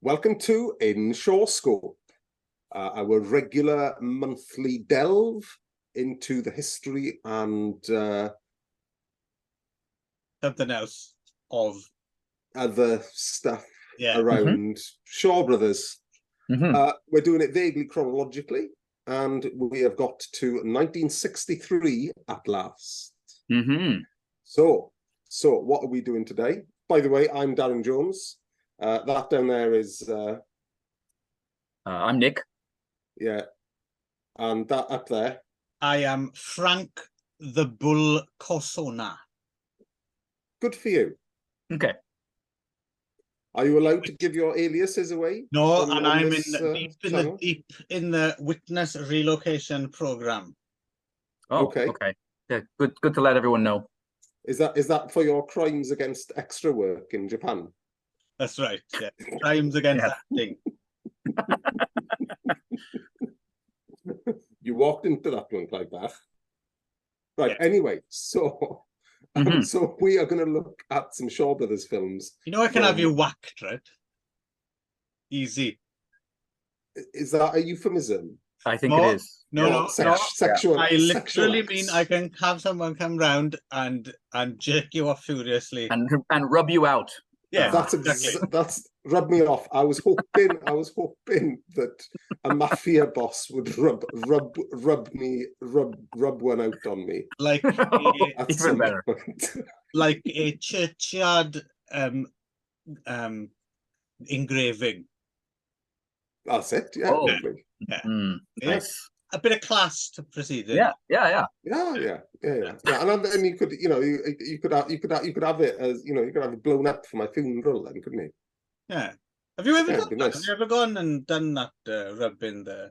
Welcome to In ShawScope, our regular monthly delve into the history and something else of other stuff around Shaw Brothers. We're doing it vaguely chronologically, and we have got to 1963 at last. So what are we doing today? By the way, I'm Darren Jones. That down there is I'm Nick. Yeah, and that up there, I am Frank the Bull Corsona. Good for you. Okay. Are you allowed to give your aliases away? No, and I'm deep in the witness relocation program. Oh, okay. Yeah, good to let everyone know. Is that for your crimes against extra work in Japan? That's right. Yeah, crimes against acting. You walked into that one like that. Right. Yeah. Anyway, so so we are going to look at some Shaw Brothers films. You know, I can have you whacked, right? Easy. Is that a euphemism? I think it is. No. Sexual. I literally mean I can have someone come round and jerk you off furiously and rub you out. Yeah, that's exactly. That's rub me off. I was hoping that a mafia boss would rub one out on me. Like even better. Like a churchyard engraving. That's it. Yeah. Oh. Yeah. Nice. A bit of class to proceed in. Yeah. And then you could, you could have it as, you could have it blown up for my funeral, then, couldn't you? Yeah. Have you ever done that? Nice. Have you ever gone and done that rubbing the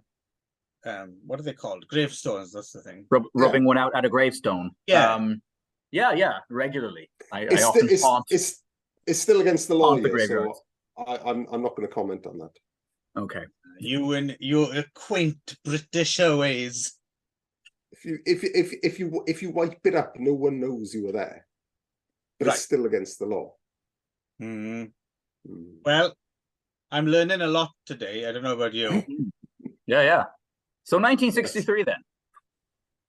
what are they called? Gravestones, that's the thing. Rubbing one out at a gravestone. Yeah. Regularly. It's still against the law, so I'm not going to comment on that. Okay. You and your quaint British ways. If you wipe it up, no one knows you were there. But it's still against the law. Well, I'm learning a lot today. I don't know about you. Yeah. So 1963 then.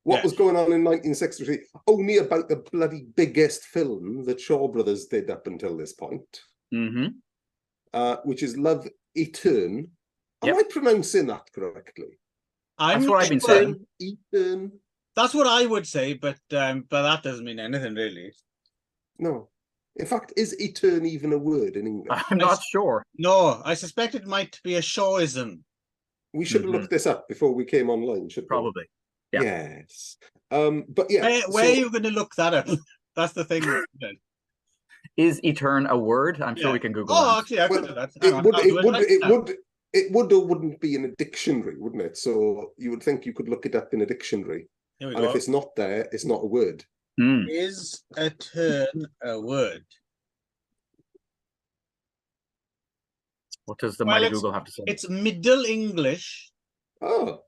What was going on in 1963? Only about the bloody biggest film that Shaw Brothers did up until this point. Which is Love, ETERNE. Am I pronouncing that correctly? That's what I've been saying. ETERNE. That's what I would say, but that doesn't mean anything really. No. In fact, is ETERNE even a word in English? I'm not sure. No, I suspect it might be a Shawism. We should have looked this up before we came online, shouldn't we? Probably. Yeah. Yes. But yeah. Where are you going to look that up? That's the thing. Is ETERNE a word? I'm sure we can Google that. Actually, I could do that. It would or wouldn't be in a dictionary, wouldn't it? So you would think you could look it up in a dictionary. Here we go. If it's not there, it's not a word. Is ETERNE a word? What does the mighty Google have to say? It's Middle English. Oh.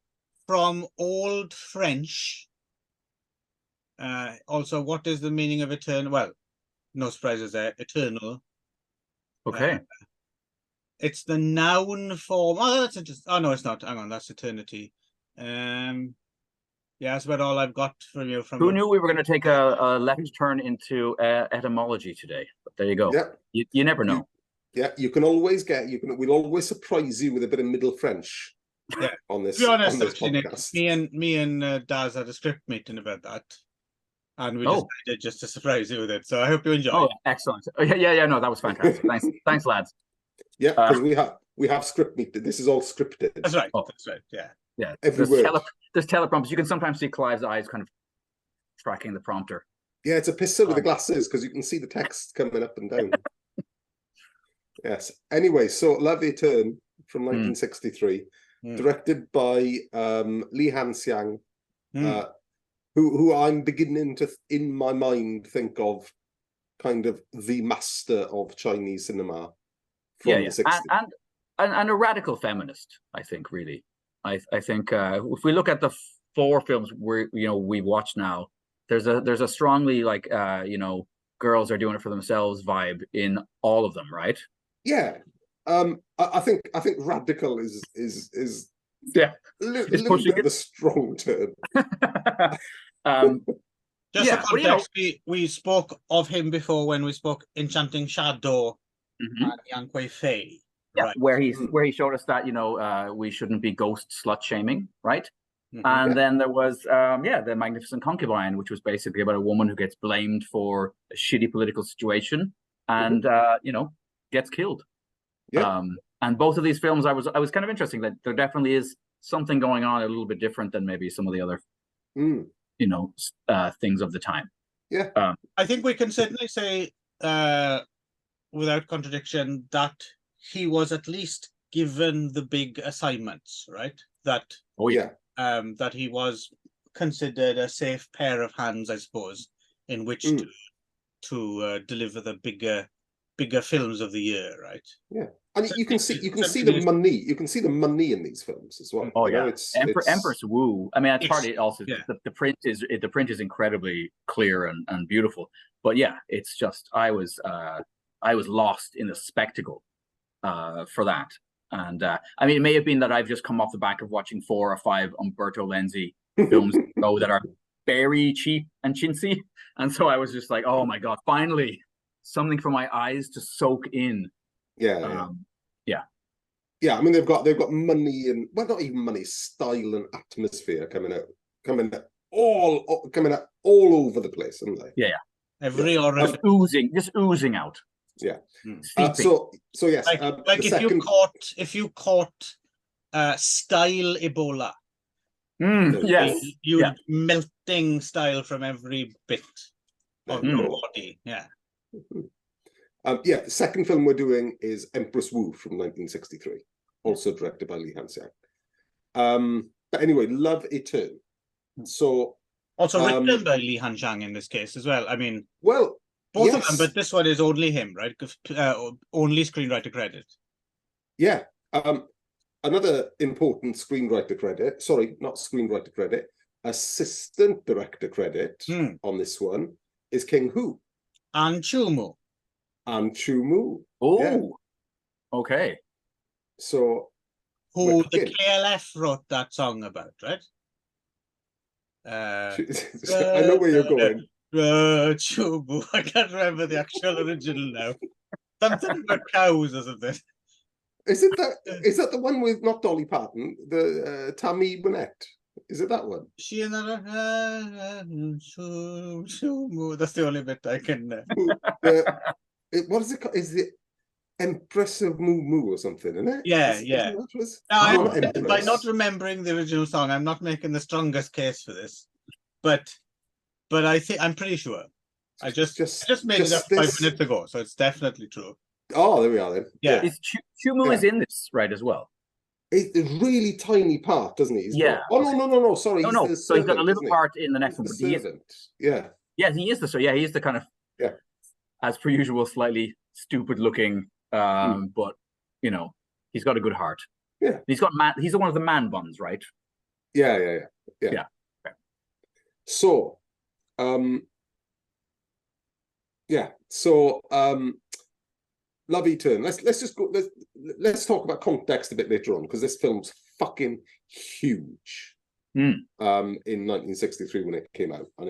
From Old French. Also, what is the meaning of eternal? Well, no surprises there. Eternal. Okay. It's the noun form. Oh, that's interesting. Oh no, it's not. Hang on, that's eternity. Yeah, that's about all I've got from you. Who knew we were going to take a left turn into etymology today? But there you go. Yeah. You never know. You can always we'll always surprise you with a bit of Middle French. Yeah. On this, to be honest, on this actually, podcast. Nick, me and Daz had a script meeting about that, and we decided just to surprise you with it. So I hope you enjoy. Oh, excellent! Yeah. No, that was fantastic. Thanks, lads. Yeah, because we have script meeting. This is all scripted. That's right. That's right. Yeah. There's teleprompters. You can sometimes see Clive's eyes kind of tracking the prompter. Yeah, it's a pisser with the glasses because you can see the text coming up and down. Yes. Anyway, so Love, ETERNE from 1963. Directed by Lee Han-xiang, who I'm beginning to, in my mind, think of kind of the master of Chinese cinema from the 60s. And a radical feminist, I think, really. I think if we look at the 4 films we watch now, there's a strongly girls are doing it for themselves vibe in all of them, right? Yeah. I think radical is Yeah, a little bit of a strong term. Just for context, we spoke of him before when we spoke Enchanting Shadow and Yang Kui Fei. Yeah, right. where he showed us that we shouldn't be ghost slut shaming, right? And then there was the Magnificent Concubine, which was basically about a woman who gets blamed for a shitty political situation and gets killed. Yeah. And both of these films, I was kind of interesting that there definitely is something going on a little bit different than maybe some of the other things of the time. Yeah. I think we can certainly say without contradiction that he was at least given the big assignments, right? That that he was considered a safe pair of hands, I suppose, in which to deliver the bigger films of the year, right? Yeah, and so you can see the money. You can see the money in these films as well. Oh you know, yeah, it's Empress Wu. I mean, it's part of it also. Yeah. The print is incredibly clear and beautiful. But yeah, it's just I was lost in the spectacle for that. And I mean, it may have been that I've just come off the back of watching 4 or 5 Umberto Lenzi films that are very cheap and chintzy, and so I was just like, oh my god, finally something for my eyes to soak in. Yeah. I mean, they've got money and not even money, style and atmosphere coming out all over the place, aren't they? Yeah. Every just oozing out. Yeah. So yes. Like if you caught style Ebola. Yes. You'd melting style from every bit of your body. Yeah. The second film we're doing is Empress Wu from 1963, also directed by Li Han-xiang. But anyway, Love Eterne. So also written by Li Han-xiang in this case as well. I mean, both of them, but this one is only him, right? Only screenwriter credit. Yeah. Another important screenwriter credit. Sorry, not screenwriter credit. Assistant director credit on this one is King Hu. And Chu Mu. Oh, okay. So who the KLF wrote that song about, right? I know where you're going. Chu Mu. I can't remember the actual original now. Something about cows or something. Is that the one with not Dolly Parton, the Tammy Wynette? Is it that one? She and that's the only bit I can. What is it called? Is it Empress of Moo Moo or something? Isn't it? Yeah. By not remembering the original song, I'm not making the strongest case for this, but I'm pretty sure. I just made it up 5 minutes ago, so it's definitely true. Oh, there we are then. Yeah. Chu Mu is in this, right, as well? It's a really tiny part, doesn't he? No. Sorry. No. So he's got a little part in the next one. Yeah, he is the kind of as per usual, slightly stupid looking, but he's got a good heart. Yeah. He's one of the man buns, right? Yeah. Okay. So, Love Eterne. Let's talk about context a bit later on, because this film's fucking huge. In 1963 when it came out, and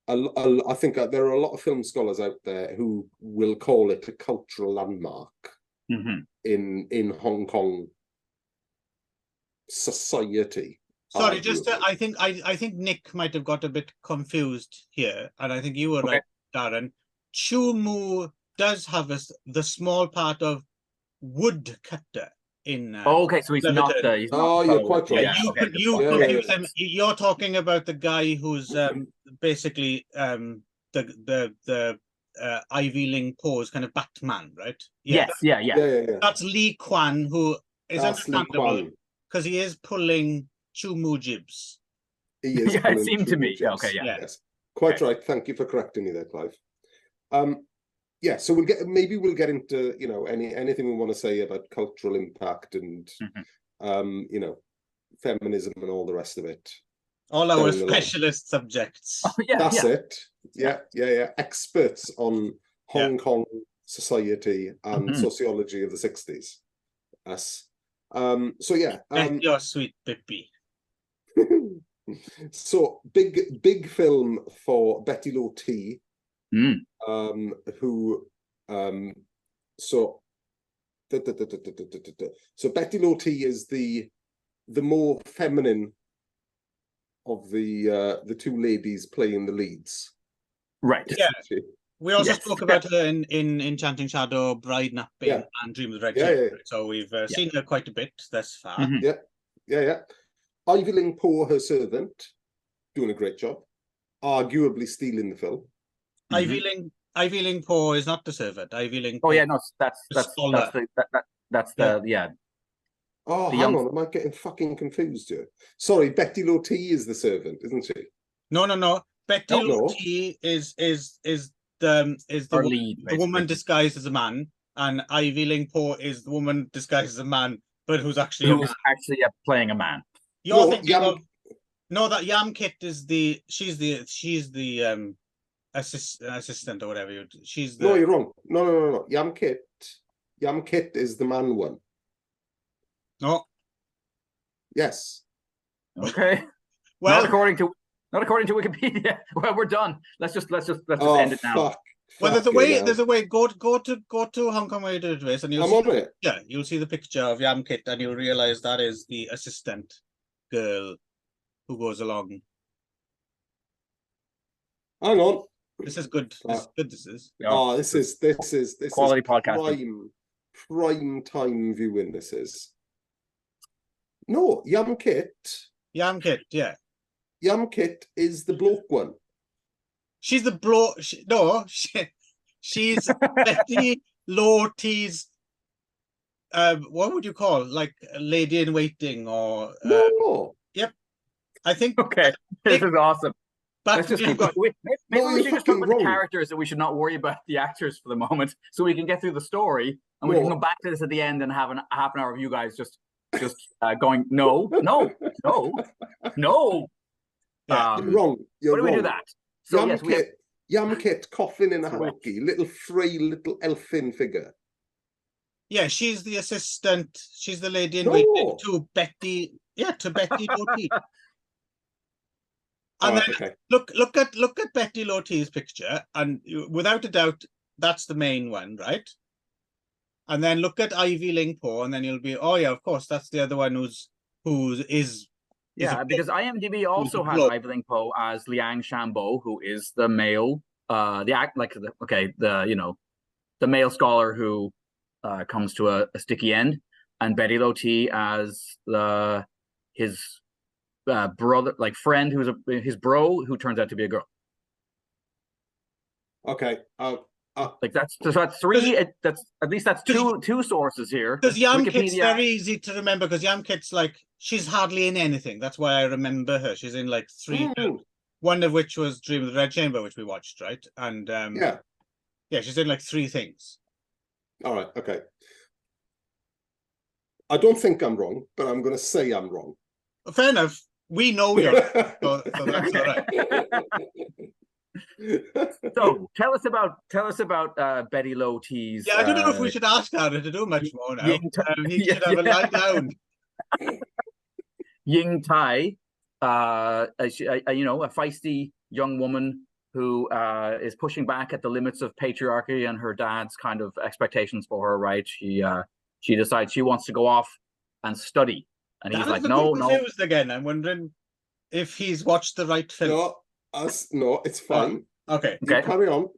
I think there are a lot of film scholars out there who will call it a cultural landmark in Hong Kong society. Sorry, I think Nick might have got a bit confused here, and I think you were right, Darren. Chu Mu does have the small part of woodcutter in. Okay, so he's not. You're quite right. Confuse him. You're talking about the guy who's basically the Ivy Ling pose kind of Batman, right? Yeah. Yes. That's Lee Kwan, who is understandable because he is pulling Chu Mu jibs. He is. It seemed to me. Okay. Yeah. Yes. Quite right. Thank you for correcting me there, Clive. So we'll get into anything we want to say about cultural impact and feminism and all the rest of it. All our specialist subjects. That's it. Yeah. Experts on Hong Kong society and sociology of the 60s. Yes. So yeah. Your sweet Pippi. So big film for Betty Low T, who so Betty Low T is the more feminine of the two ladies playing the leads. Right. Yeah. We also spoke about her in Enchanting Shadow, Bride Napping, and Dream of the Red Chamber. So we've seen her quite a bit thus far. Yeah. Ivy Poe, her servant, doing a great job. Arguably stealing the film. Ivy Poe is not the servant. Ivy Poe. Oh yeah, no, that's the yeah. Oh, hang on, am I getting fucking confused here? Sorry, Betty Low T is the servant, isn't she? No. Betty Low T is the lead, the woman disguised as a man, and Ivy Poe is the woman disguised as a man, but who's actually playing a man. You're thinking of that Yam Kit is she's the assistant or whatever. She's the... No, you're wrong. No. Yam Kit is the man one. No. Yes. Okay. Well, not according to Wikipedia. Well, we're done. Let's just end it now. Fuck. Well, there's a way. Go to Hong Kong Way to Race, and you'll see it. Yeah, you'll see the picture of Yam Kit, and you'll realize that is the assistant girl who goes along. Hang on. This is good. This is. Oh, this is quality podcasting. Prime time viewing. This is. No, Yam Kit. Yam Kit, yeah. Yam Kit is the bloke one. She's the bloke. She's Betty Low T's. What would you call, like, a lady in waiting or? No. Yep. I think. Okay, this is awesome. Let's just keep going. Maybe we should just talk about the characters, and we should not worry about the actors for the moment, so we can get through the story, and we can go back to this at the end and have a half an hour of you guys just going no. You're wrong. Why do we do that? So Yam Kit coughing in a hanky, little frail little elfin figure. Yeah, she's the assistant. She's the lady in waiting to Betty. Yeah, to Betty Low T. And then look at Betty Low T's picture, and without a doubt, that's the main one, right? And then look at Ivy Poe, and then you'll be, oh yeah, of course, that's the other one who is because IMDb also has Ivy Poe as Liang Shambo, who is the male, the male scholar who comes to a sticky end, and Betty Low T as his brother, like friend, who's his bro, who turns out to be a girl. Okay. Like that's three. That's at least two sources here. Because Yam Kit's very easy to remember, because Yam Kit's like, she's hardly in anything. That's why I remember her. She's in like 3 films. One of which was Dream of the Red Chamber, which we watched, right? And she's in like 3 things. All right. Okay. I don't think I'm wrong, but I'm going to say I'm wrong. Fair enough. We know you're right, so that's all right. So tell us about Betty Low T's. Yeah, I don't know if we should ask her to do much more now. He should have a lie down. Ying Tai, a feisty young woman who is pushing back at the limits of patriarchy and her dad's kind of expectations for her. Right? She decides she wants to go off and study, and he's like, no. Confused again. I'm wondering if he's watched the right film. No, it's fine. Okay. Carry on.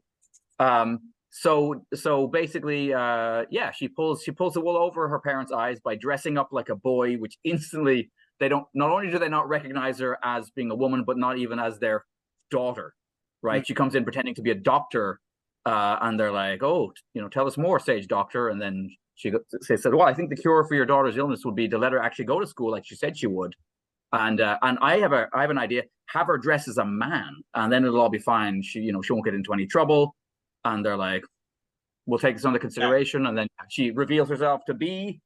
So basically, she pulls the wool over her parents' eyes by dressing up like a boy, which instantly not only do they not recognize her as being a woman, but not even as their daughter, right? She comes in pretending to be a doctor, and they're like, oh, tell us more, sage doctor. And then she said, well, I think the cure for your daughter's illness would be to let her actually go to school like she said she would. And I have an idea. Have her dress as a man, and then it'll all be fine. She won't get into any trouble. And they're like, we'll take this under consideration. And then she reveals herself to be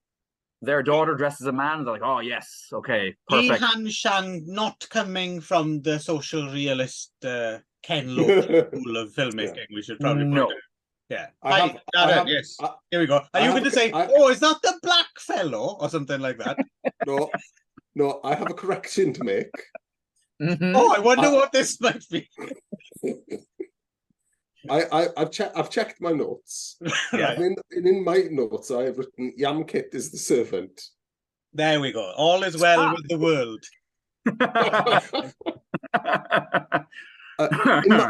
their daughter dressed as a man. And they're like, oh yes, okay, perfect. Han Shan, not coming from the social realist Ken Loach school of filmmaking. We should probably point out. Yeah. Yes. Here we go. Are you going to say, "Oh, is that the black fellow?" or something like that? No. I have a correction to make. Oh, I wonder what this might be. I've checked my notes. Right. And in my notes, I have written Yamkit is the servant. There we go. All is well with the world.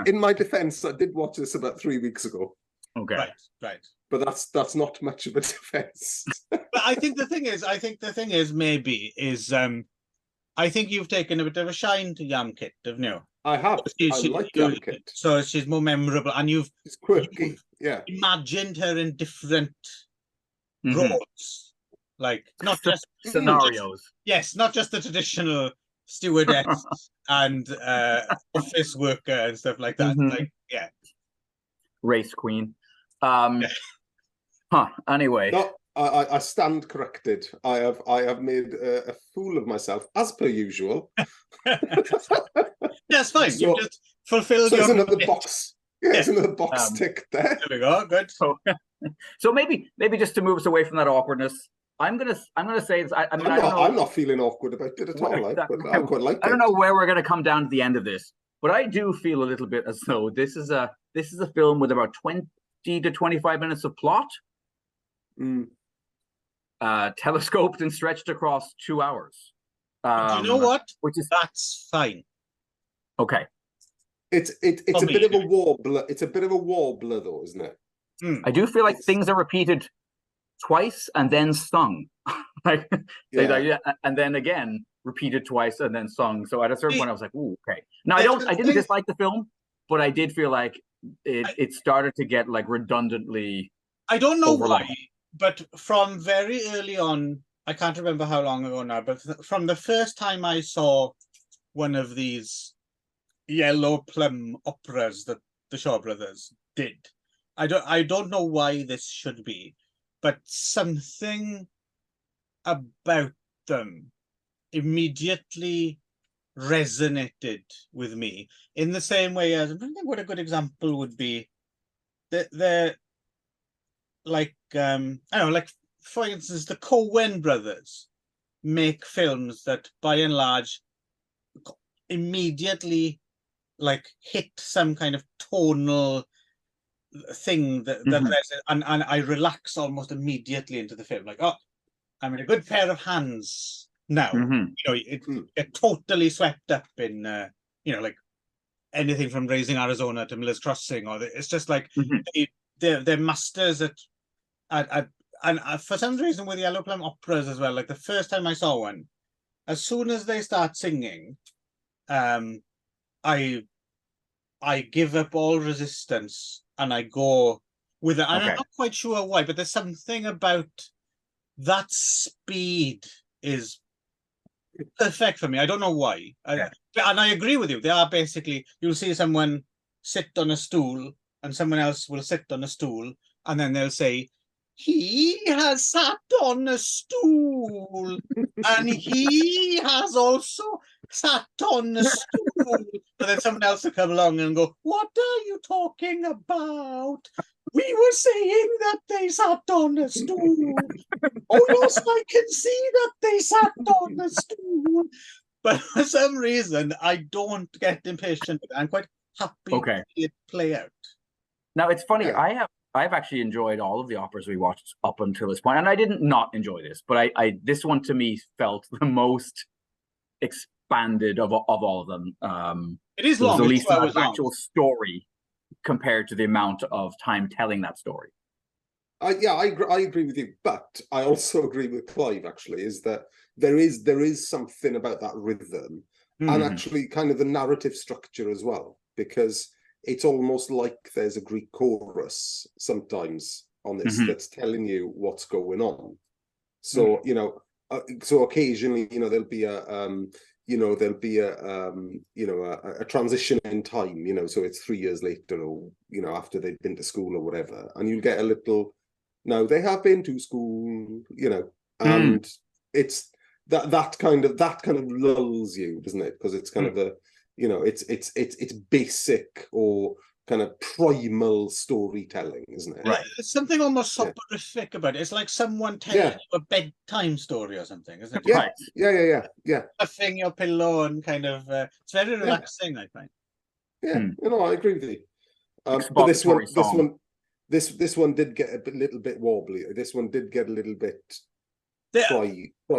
In my defense, I did watch this about 3 weeks ago. Okay. Right. But that's not much of a defense. But I think the thing is, I think you've taken a bit of a shine to Yamkit, haven't you? I have. I like Yamkit. So she's more memorable, and she's quirky. You've imagined her in different roles, like not just scenarios. Yes, not just the traditional stewardess and office worker and stuff like that. Like, yeah, race queen. Anyway, no, I stand corrected. I have made a fool of myself as per usual. That's fine. So, you just fulfilled your another box. Yeah, there's another box ticked there. There we go. Good. So maybe just to move us away from that awkwardness, I'm gonna say this. I mean, I'm not feeling awkward about it at all. But I quite like it. I don't know where we're gonna come down to the end of this, but I do feel a little bit as though this is a film with about 20 to 25 minutes of plot, telescoped and stretched across 2 hours. You know what? That's fine. Okay. It's a bit of a warbler. It's a bit of a warbler, though, isn't it? I do feel like things are repeated twice and then sung, and then again repeated twice and then sung. So at a certain point, I was like, "Ooh, okay." Now I didn't dislike the film, but I did feel like it started to get like redundantly. I don't know why, but from very early on, I can't remember how long ago now, but from the first time I saw one of these yellow plum operas that the Shaw brothers did, I don't know why this should be, but something about them immediately resonated with me in the same way as, I think what a good example would be, they're like, I don't know, like, for instance, the Coen brothers make films that by and large immediately like hit some kind of tonal thing that and I relax almost immediately into the film, like, oh, I'm in a good pair of hands now. You know, it totally swept up in like anything from Raising Arizona to Miller's Crossing, or it's just like they're masters at and for some reason with Yellow Plum operas as well, like the first time I saw one, as soon as they start singing, I give up all resistance and I go with it. And I'm not quite sure why, but there's something about that speed is perfect for me. I don't know why. And I agree with you. They are basically, you'll see someone sit on a stool and someone else will sit on a stool, and then they'll say, "He has sat on a stool and he has also sat on a stool." And then someone else will come along and go, "What are you talking about? We were saying that they sat on a stool." "Oh yes, I can see that they sat on a stool." But for some reason, I don't get impatient. I'm quite happy to see it play out. Now, it's funny. I've actually enjoyed all of the operas we watched up until this point, and I didn't not enjoy this, but this one to me felt the most expanded of all of them. It is long. At least an actual story compared to the amount of time telling that story. I agree with you, but I also agree with Clive. Actually, is that there is something about that rhythm and actually kind of the narrative structure as well, because it's almost like there's a Greek chorus sometimes on this that's telling you what's going on. So so occasionally there'll be a transition in time. So it's 3 years later, or after they've been to school or whatever, and you'll get a little. Now they have been to school, and it's that kind of lulls you, doesn't it? Because it's kind of a. It's basic or kind of primal storytelling, isn't it? Right. There's something almost soporific about it. It's like someone telling you a bedtime story or something, isn't it? Yeah, yeah. Stuffing your pillow and kind of, it's very relaxing, I find. Yeah, I agree with you. But this one did get a little bit wobbly. This one did get a little bit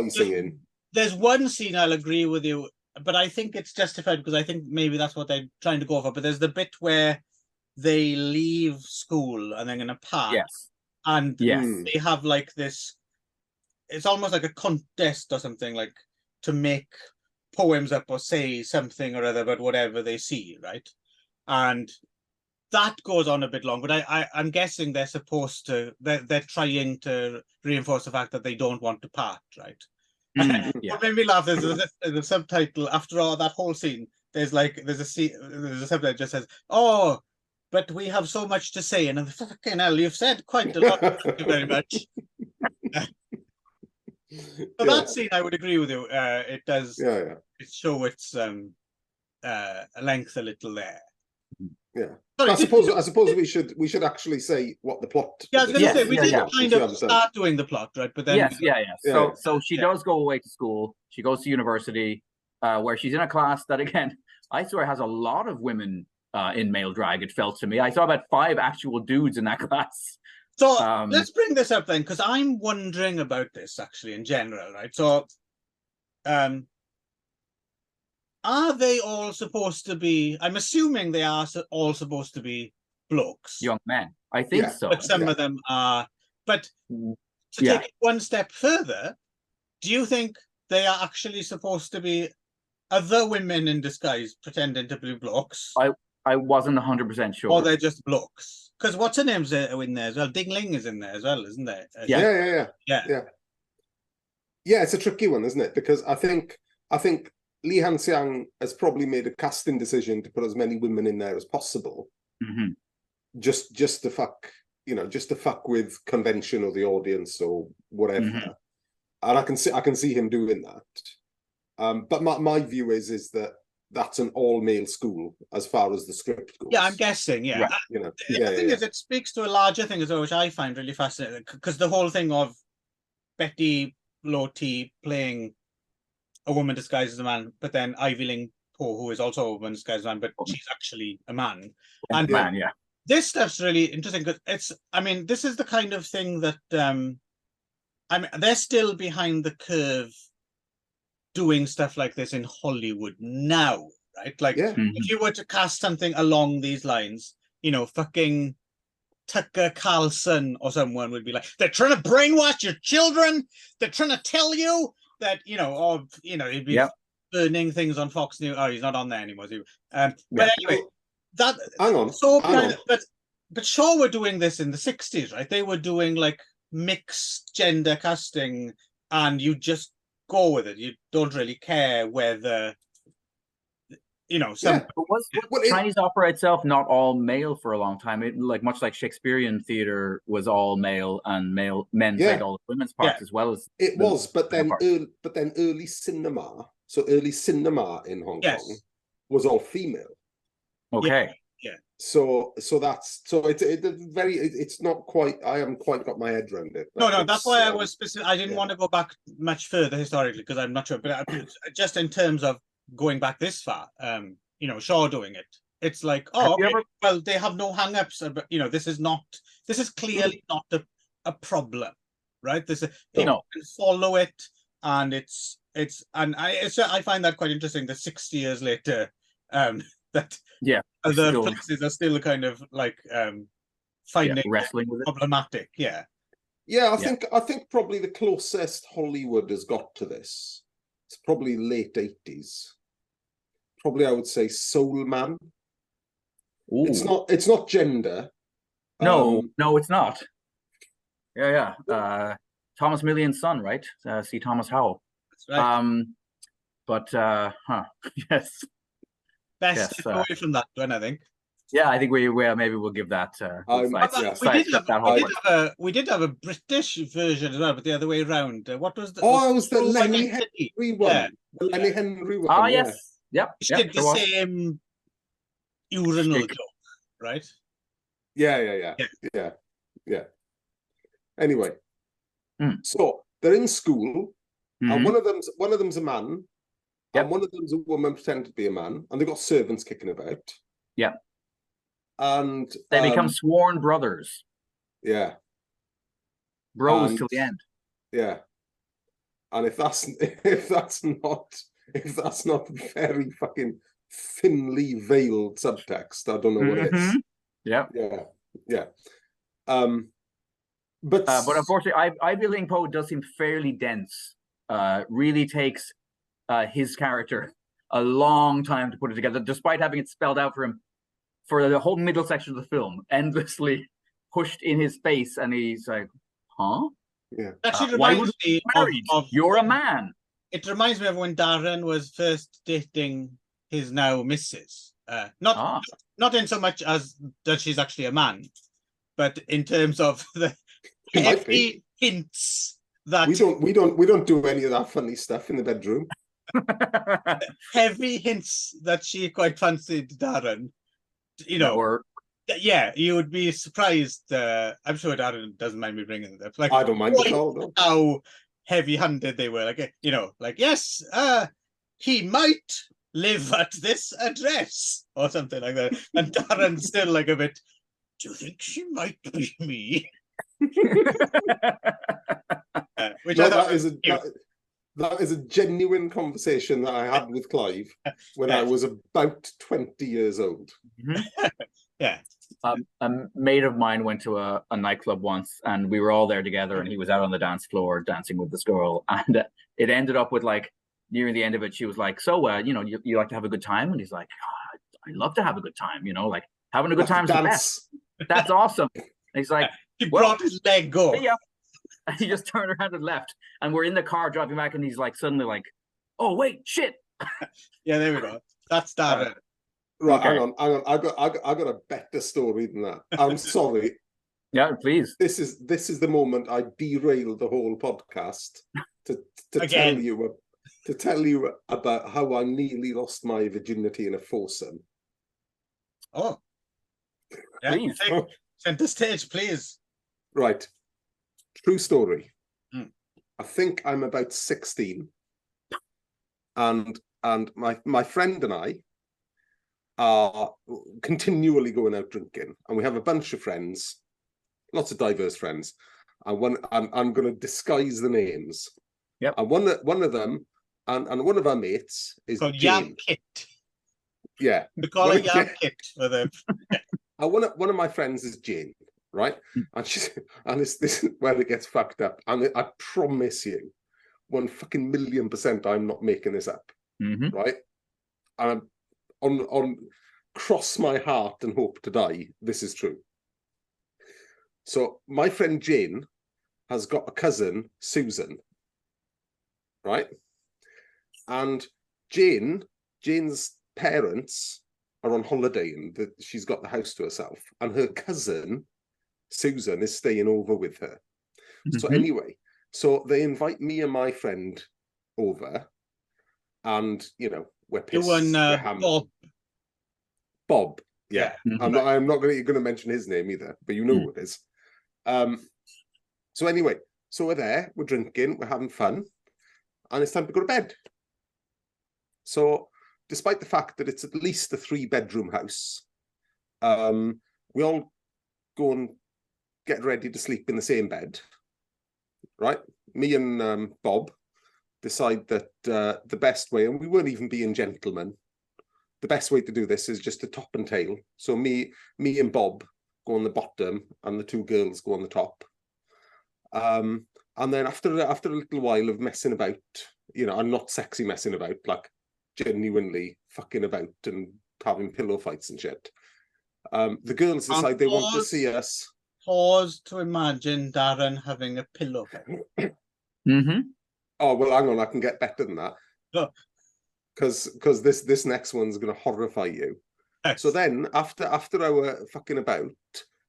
singing. There's one scene I'll agree with you, but I think it's justified because I think maybe that's what they're trying to go for. But there's the bit where they leave school and they're going to park. Yes. And they have like this, it's almost like a contest or something, like to make poems up or say something or other about whatever they see, right? And that goes on a bit long, but I'm guessing they're supposed to, they're trying to reinforce the fact that they don't want to part, right? What made me laugh is the subtitle after all that whole scene. There's a subtitle that just says, "Oh, but we have so much to say," and I'm fucking hell, you've said quite a lot. Thank you very much. So that scene, I would agree with you. It does. It show its length a little there. Yeah. Sorry, I suppose we should actually say what the plot. Yeah, I was going to say we did kind of start doing the plot, right? But then So she does go away to school. She goes to university, where she's in a class that, again, I swear has a lot of women in male drag. It felt to me. I saw about 5 actual dudes in that class. So let's bring this up then, because I'm wondering about this actually in general, right? So, are they all supposed to be? I'm assuming they are all supposed to be blokes, young men. I think so. But some of them are. But to take it one step further, do you think they are actually supposed to be other women in disguise pretending to be blokes? I wasn't 100% sure. Or they're just blokes. Because what's her name's in there as well? Ding Ling is in there as well, isn't there? Yeah. It's a tricky one, isn't it? Because I think Lee Han Xiang has probably made a casting decision to put as many women in there as possible, just to fuck, just to fuck with convention or the audience or whatever. And I can see him doing that. But my view is that that's an all-male school as far as the script goes. Yeah, I'm guessing. Yeah, right. The thing is, it speaks to a larger thing as well, which I find really fascinating, because the whole thing of Betty Loti playing a woman disguised as a man, but then Ivy Ling Po, who is also a woman disguised as a man, but she's actually a man. This stuff's really interesting because this is the kind of thing that they're still behind the curve doing stuff like this in Hollywood now, right? Like if you were to cast something along these lines, fucking Tucker Carlson or someone would be like, they're trying to brainwash your children. They're trying to tell you that, he'd be burning things on Fox News. Oh, he's not on there anymore. But anyway, that hang on. But Shaw were doing this in the 60s, right? They were doing like mixed gender casting, and you just go with it. You don't really care whether Chinese opera itself not all male for a long time. It much like Shakespearean theater was all male, and men played all the women's parts as well as it was. But then early cinema, early cinema in Hong Kong was all female. Okay. Yeah. So it's not quite. I haven't quite got my head around it. No, that's why I was specific. I didn't want to go back much further historically because I'm not sure. But just in terms of going back this far, Shaw doing it, it's like, well, they have no hang-ups. But this is clearly not a problem, right? This can follow it, and I find that quite interesting. That 60 years later, that other places are still kind of like finding wrestling with it problematic. I think probably the closest Hollywood has got to this, it's probably late 80s. Probably I would say Soul Man. Ooh. It's not gender. No, it's not. Thomas Million's son, right? C. Thomas Howell. That's right. Yes. Best away from that one, I think. Yeah, I think maybe we'll give that. We did have a British version as well, but the other way around. What was the? Oh, it was the Lenny Henry one. The Lenny Henry one. Yes. Yep. She did the same urinal joke. right? Yeah. Anyway, so they're in school, and one of them's a man, and one of them's a woman pretending to be a man, and they've got servants kicking about. Yeah. And they become sworn brothers. Yeah. Bros till the end. Yeah. And if that's not very fucking thinly veiled subtext, I don't know what is. Yeah. But unfortunately, Ivy Ling Poe does seem fairly dense. Really takes his character a long time to put it together, despite having it spelled out for him for the whole middle section of the film, endlessly pushed in his face, and he's like, huh? Yeah. Actually, reminds me of you're a man. It reminds me of when Darren was first dating his now missus. Not in so much as that she's actually a man, but in terms of the heavy hints that we don't do any of that funny stuff in the bedroom. Heavy hints that she quite fancied Darren. You know, yeah, you would be surprised. I'm sure Darren doesn't mind me bringing it up. Like, I don't mind at all. No. How heavy-handed they were. Like, yes, he might live at this address or something like that. And Darren's still like a bit, do you think she might be me? Which that is a genuine conversation that I had with Clive when I was about 20 years old. Yeah. A mate of mine went to a nightclub once, and we were all there together, and he was out on the dance floor dancing with this girl, and it ended up with, like, nearing the end of it, she was like, so you like to have a good time? And he's like, I love to have a good time, like having a good time is the best. That's awesome. And he's like, he brought his leg go. Yeah. And he just turned around and left, and we're in the car driving back, and he's like, suddenly like, oh wait, shit. Yeah, there we go. That's Darren. Right, okay. Hang on. I got a better story than that. I'm sorry. Yeah, please. This is the moment I derailed the whole podcast to tell you about how I nearly lost my virginity in a foursome. Oh, yeah, please. Center stage, please. Right, true story. I think I'm about 16, and my friend and I are continually going out drinking, and we have a bunch of friends, lots of diverse friends. And I'm going to disguise the names. Yep. And one of them, and one of our mates is Jane. Kit. Yeah. We call it Yam Kit for them. And one of my friends is Jane, right? And this is where it gets fucked up. And I promise you, 1,000,000% I'm not making this up. Right? And on cross my heart and hope to die, this is true. So my friend Jane has got a cousin, Susan, right? And Jane's parents are on holiday, and she's got the house to herself, and her cousin, Susan, is staying over with her. So anyway, so they invite me and my friend over, and, we're pissed. We're hammered. Bob. Yeah. I'm not going to mention his name either, but you know who it is. So anyway, so we're there, we're drinking, we're having fun, and it's time to go to bed. So despite the fact that it's at least a 3-bedroom house, we all go and get ready to sleep in the same bed, right? Me and Bob decide that the best way, and we weren't even being gentlemen, the best way to do this is just to top and tail. So me and Bob go on the bottom, and the 2 girls go on the top. And then after a little while of messing about, and not sexy messing about, like genuinely fucking about and having pillow fights and shit, the girls decide they want to see us. Pause to imagine Darren having a pillow fight. Oh, well, hang on, I can get better than that. Because this next one's going to horrify you. Yes. So then, after our fucking about,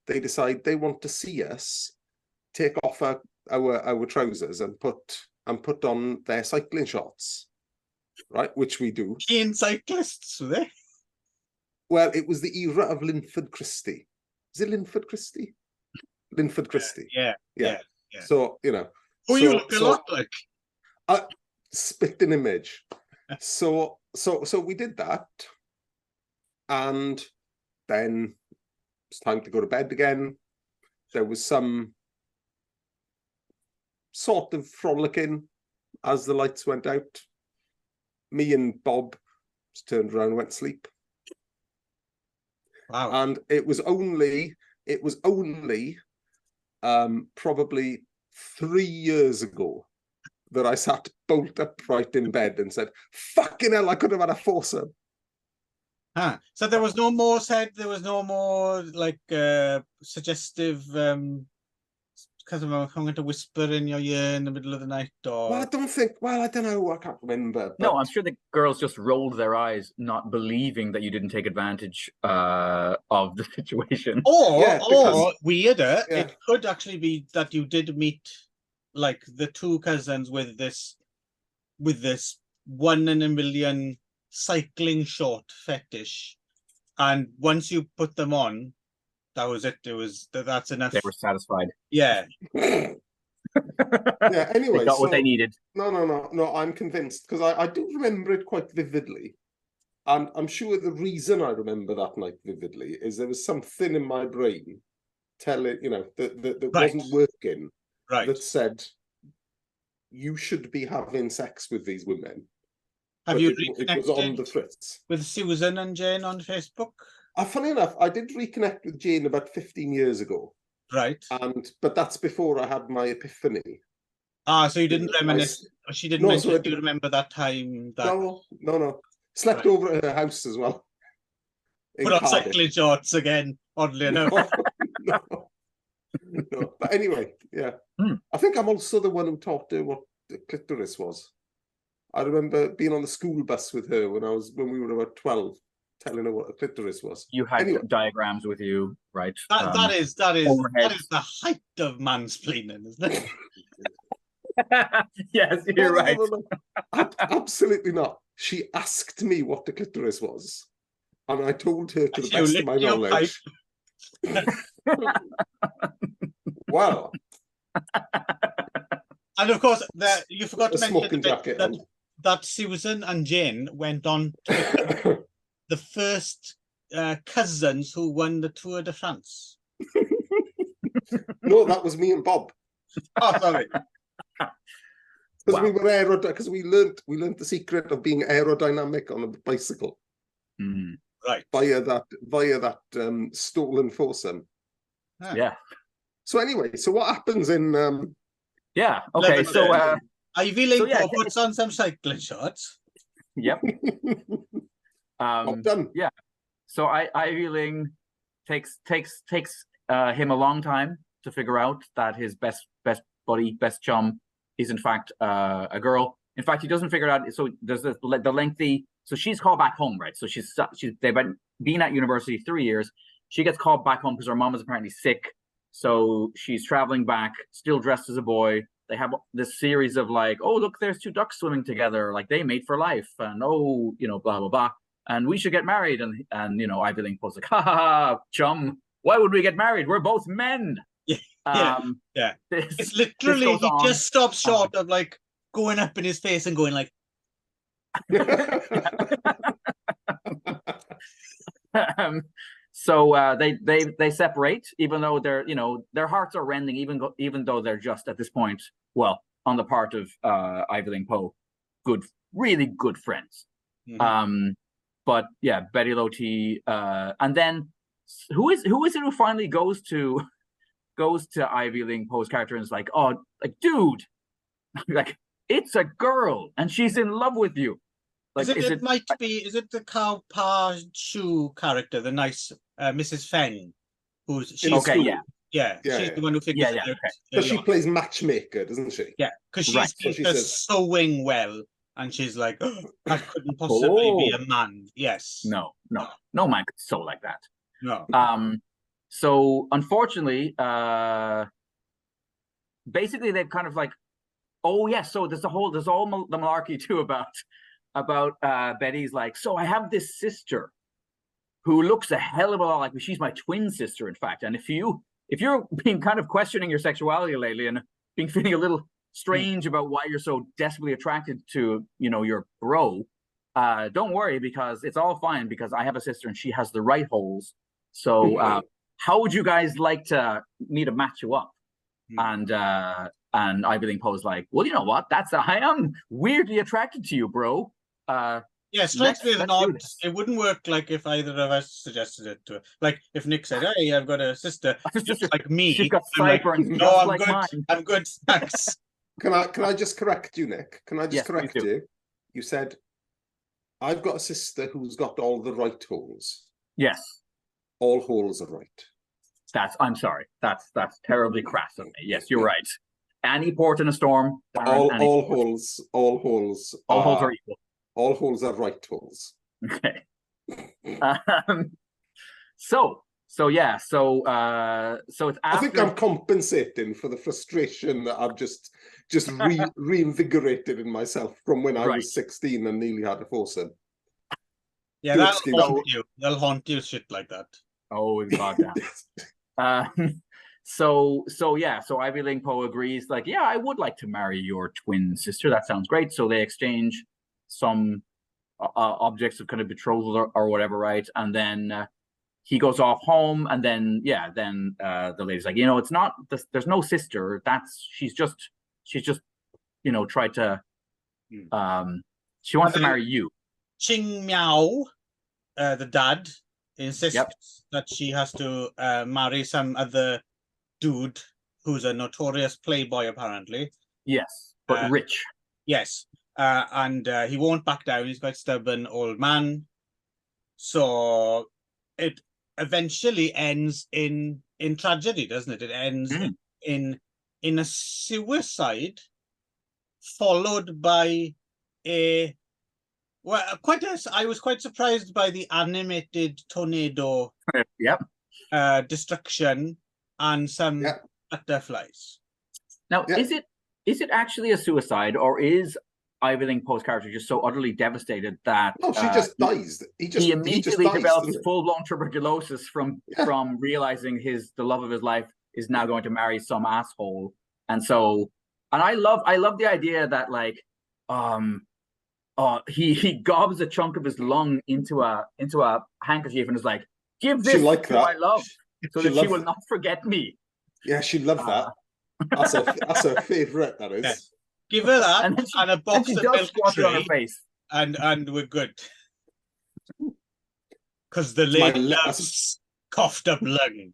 they decide they want to see us take off our trousers and put on their cycling shorts, right? Which we do. Keen cyclists, were they? Well, it was the era of Linford Christie. Is it Linford Christie? Linford Christie. Yeah. So, you know. Oh, you look a lot like. Spit an image. So we did that. And then it's time to go to bed again. There was some sort of frolicking as the lights went out. Me and Bob just turned around and went to sleep. Wow. And it was only probably 3 years ago that I sat bolt upright in bed and said, fucking hell, I could have had a foursome. So there was no more said, there was no more like suggestive because I'm going to whisper in your ear in the middle of the night, or well, I don't know, I can't remember. But... No, I'm sure the girls just rolled their eyes, not believing that you didn't take advantage of the situation. Or weirder, it could actually be that you did meet like the two cousins with this 1 in a million cycling short fetish, and once you put them on, that was it. That's enough. They were satisfied. Yeah. Yeah. Anyway, they got what they needed. No. I'm convinced because I do remember it quite vividly, and I'm sure the reason I remember that night vividly is there was something in my brain telling that wasn't working. Right. That said, you should be having sex with these women. Have you it was on the fritz with Susan and Jane on Facebook? Funny enough, I did reconnect with Jane about 15 years ago. Right. But that's before I had my epiphany. So you didn't reminisce. She didn't mention. Do you remember that time? No. Slept over at her house as well. Put on cycling shorts again, oddly enough. No. But anyway, yeah. I think I'm also the one who taught her what the clitoris was. I remember being on the school bus with her when we were about 12, telling her what a clitoris was. You had diagrams with you, right? That is the height of mansplaining, isn't it? Yes, you're right. No. Absolutely not. She asked me what the clitoris was, and I told her to the best of my knowledge. Wow. And of course, you forgot to mention that Susan and Jane went on to the first cousins who won the Tour de France. No, that was me and Bob. Oh, sorry. Because we were because we learnt the secret of being aerodynamic on a bicycle. Right. Via that stolen foursome. Yeah. So anyway, so what happens in okay, so Ivy Link puts on some cycling shorts. Yep. Done. Yeah. So Ivy Ling takes him a long time to figure out that his best buddy, best chum, is in fact a girl. In fact, he doesn't figure it out. So there's the lengthy. So she's called back home, right? So they've been at university 3 years. She gets called back home because her mom is apparently sick. So she's traveling back, still dressed as a boy. They have this series of like, oh, look, there's two ducks swimming together. Like they mate for life. And blah, blah, blah. And we should get married. And Ivy Ling posts like, ha, ha, ha, chum, why would we get married? We're both men. Yeah. It's literally, he just stops short of like going up in his face and going like. So they separate, even though their hearts are rending, even though they're just at this point, well, on the part of Ivy Ling Poe, really good friends. But yeah, Betty Loti, and then who is it who finally goes to Ivy Ling Poe's character and is like, oh, like dude, like it's a girl and she's in love with you. Like, is it the Cow Pa Shu character, the nice Mrs. Fenn, she's okay, she's the one who figures it out. Because she plays matchmaker, doesn't she? Yeah, because she's sewing well, and she's like, oh, that couldn't possibly be a man. Yes. No man could sew like that. No. So unfortunately, basically they've kind of like, oh yes, so there's all the malarkey too about Betty's like, so I have this sister who looks a hell of a lot like me. She's my twin sister, in fact. And if you're being kind of questioning your sexuality lately and feeling a little strange about why you're so desperately attracted to, your bro, don't worry, because it's all fine, because I have a sister and she has the right holes. So how would you guys like me to match you up? And Ivy Poe's like, well, you know what? I am weirdly attracted to you, bro. Yeah, strikes me as an odd. It wouldn't work like if either of us suggested it to her. Like if Nick said, "Hey, I've got a sister just like me." She's got I'm sideburns. like, no, I'm good. Mine. I'm good. Thanks. Can I just correct you, Nick? Can I just correct you? You said, "I've got a sister who's got all the right holes." Yes. All holes are right. I'm sorry. That's terribly crass of me. Yes, you're right. Any port in a storm. All holes are equal. All holes are right holes. Okay. So it's after... I think I'm compensating for the frustration that I've just reinvigorated in myself from when I was 16 and nearly had a foursome. Yeah, that'll haunt you. They'll haunt you, shit like that. Oh, goddamn. So Ivy Poe agrees, like, yeah, I would like to marry your twin sister. That sounds great. So they exchange some objects of kind of betrothal or whatever, right? And then he goes off home, and then the lady's like, it's not, there's no sister. She's just tried to, she wants to marry you. Ching Miao, the dad, insists that she has to marry some other dude who's a notorious playboy, apparently. Yes, but rich. Yes. And he won't back down. He's quite stubborn old man. So it eventually ends in tragedy, doesn't it? It ends in a suicide, followed by I was quite surprised by the animated tornado destruction and some butterflies. Now, is it actually a suicide, or is Ivy Poe's character just so utterly devastated that she just dies? He immediately develops full-blown tuberculosis from realizing the love of his life is now going to marry some asshole. And I love the idea that, like, he gobs a chunk of his lung into a handkerchief and is like, give this to my love so that she will not forget me. Yeah, she loved that. That's her favorite, that is. Yeah. Give her that and a box of milk tray on her face. And we're good. Because the lady loves coughed up lung.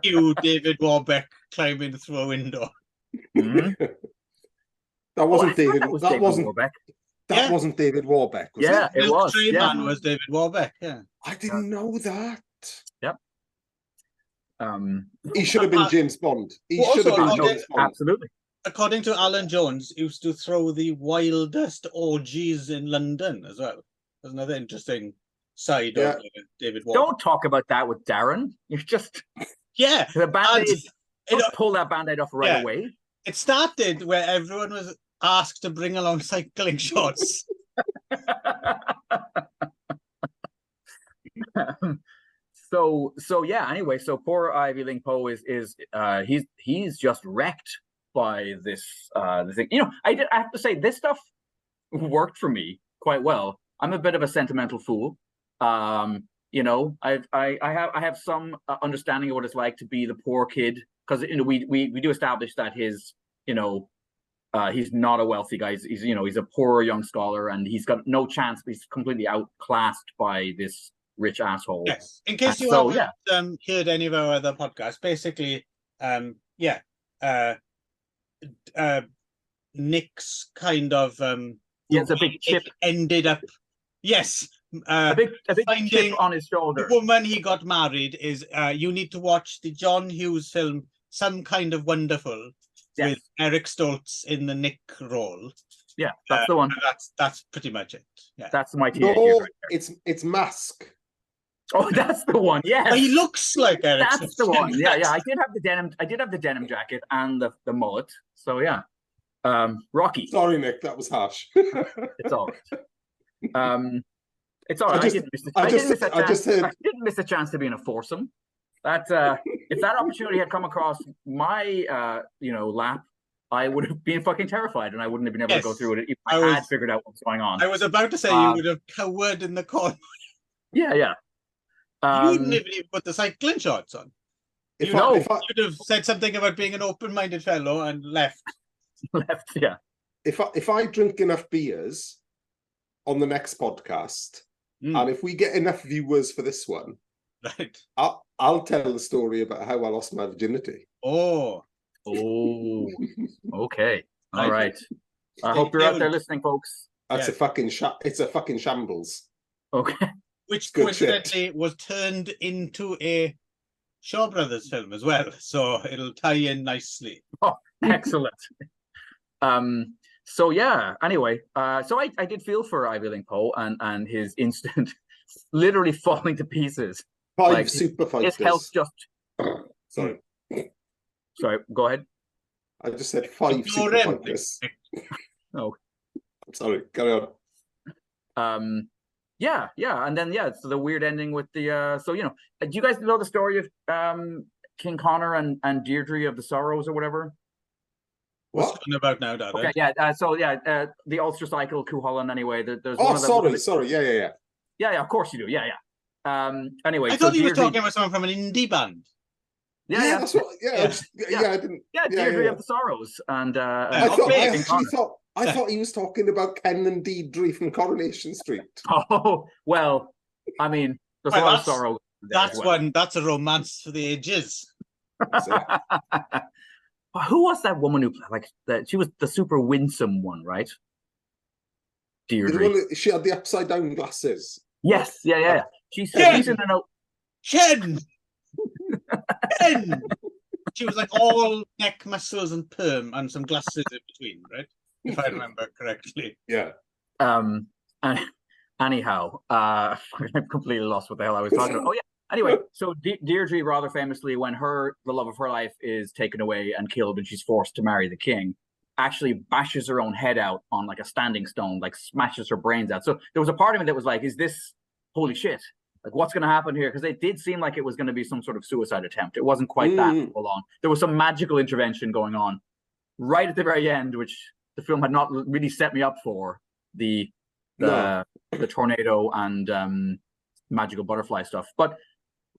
You, David Warbeck, climbing through a window. Mm-hmm. That wasn't David. That wasn't Warbeck. That wasn't David Warbeck. Was it was. Tray man was David Warbeck. Yeah, I didn't know that. Yep. He should have been James Bond. He should have been James Bond. Absolutely. According to Alan Jones, he used to throw the wildest orgies in London as well. There's another interesting side of David Warbeck. Don't talk about that with Darren. You're just the Band-Aid. Pull that Band-Aid off right away. It started where everyone was asked to bring along cycling shorts. Anyway, so poor Ivy Poe is he's just wrecked by this thing. I have to say, this stuff worked for me quite well. I'm a bit of a sentimental fool. I have some understanding of what it's like to be the poor kid, because we do establish that his he's not a wealthy guy. He's a poor young scholar, and he's got no chance. He's completely outclassed by this rich asshole. Yes. In case you haven't heard any of our other podcasts, basically, Nick's kind of it's a big chip ended up. Yes. A big chip on his shoulder. The woman he got married is you need to watch the John Hughes film Some Kind of Wonderful with Eric Stoltz in the Nick role. Yeah, that's the one. That's pretty much it. Yeah. That's my teenage years right there. It's Mask. Oh, that's the one. Yeah, he looks like Eric. That's the one. Yeah. I did have the denim jacket and the mullet. So yeah. Rocky. Sorry, Nick, that was harsh. It's all right. It's all right. I didn't miss a chance to be in a foursome. That if that opportunity had come across my lap, I would have been fucking terrified, and I wouldn't have been able to go through it if I had figured out what's going on. I was about to say you would have cowered in the corner. Yeah. You wouldn't even put the cycling shorts on. You'd have said something about being an open-minded fellow and left. Yeah. If I drink enough beers on the next podcast, and if we get enough viewers for this one, right, I'll tell the story about how I lost my virginity. Oh, okay, all right. I hope you're out there listening, folks. That's it's a fucking shambles. Okay. Which coincidentally was turned into a Shaw Brothers film as well, so it'll tie in nicely. Oh, excellent. So yeah, anyway, so I did feel for Ivy Poe and his instant literally falling to pieces. Five super fighters. His health just sorry, go ahead. I just said 5 super fighters. Oh, I'm sorry, carry on. Yeah, and then so the weird ending with the do you guys know the story of King Connor and Deirdre of the Sorrows or whatever? What's talking about now, Dad? Okay, the Ulster Cycle, Cuchulainn. Anyway, there's sorry, yeah, of course you do, yeah. Anyway, I thought he was talking about someone from an indie band. Yeah, that's what. I didn't. Yeah, Deirdre of the Sorrows, and I thought he was talking about Ken and Deirdre from Coronation Street. Oh well, I mean, there's a lot of sorrow. That's a romance for the ages. Who was that woman who played that? She was the super winsome one, right? Deirdre. She had the upside down glasses. Yes, yeah. She's in an Chen. She was like all neck muscles and perm and some glasses in between, right? If I remember correctly. Yeah. And anyhow, I'm completely lost what the hell I was talking about. Oh yeah. Anyway, so Deirdre, rather famously, when the love of her life is taken away and killed, and she's forced to marry the king, actually bashes her own head out on like a standing stone, like smashes her brains out. So there was a part of me that was like, "Is this holy shit? Like, what's going to happen here?" Because it did seem like it was going to be some sort of suicide attempt. It wasn't quite that full on. There was some magical intervention going on right at the very end, which the film had not really set me up for. The tornado and magical butterfly stuff, but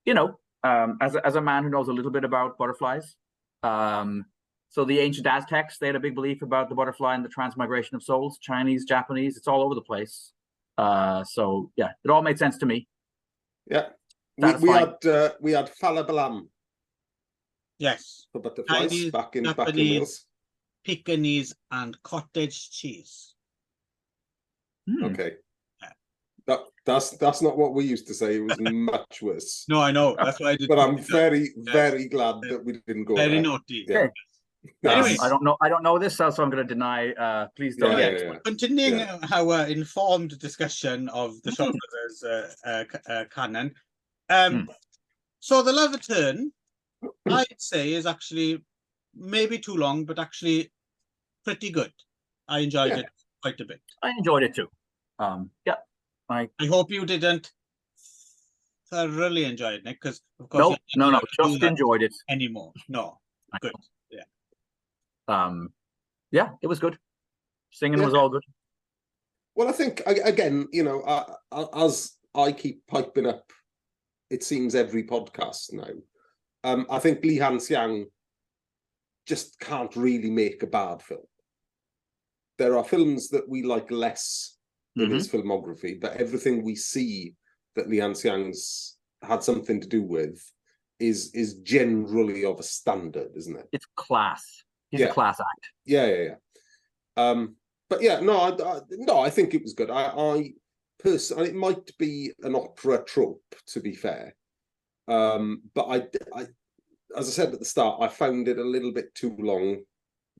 as a man who knows a little bit about butterflies, so the ancient Aztecs, they had a big belief about the butterfly and the transmigration of souls. Chinese, Japanese, it's all over the place. So yeah, it all made sense to me. Yeah, we had Falabalam. Yes, for butterflies. Chinese, back in Wales. Pekingese and cottage cheese. Okay. That's not what we used to say. It was much worse. No, I know. That's why I did. But I'm very glad that we didn't go very there. Naughty. Yeah. Anyways, I don't know this, so I'm going to deny. Please don't. Continuing our informed discussion of the Shaw Brothers canon. So the Love ETERNE, I'd say, is actually maybe too long, but actually pretty good. I enjoyed it quite a bit. I enjoyed it too. I hope you didn't thoroughly enjoy it, Nick, because of course no, just enjoyed it anymore. No, good. Yeah, it was good. Singing was all good. Well, I think again, as I keep piping up, it seems every podcast now. I think Lee Han-xiang just can't really make a bad film. There are films that we like less in his filmography, but everything we see that Lee Han-xiang's had something to do with is generally of a standard, isn't it? It's class. He's a class act. Yeah. But yeah, I think it was good. I personally, it might be an opera trope, to be fair. But I, as I said at the start, I found it a little bit too long,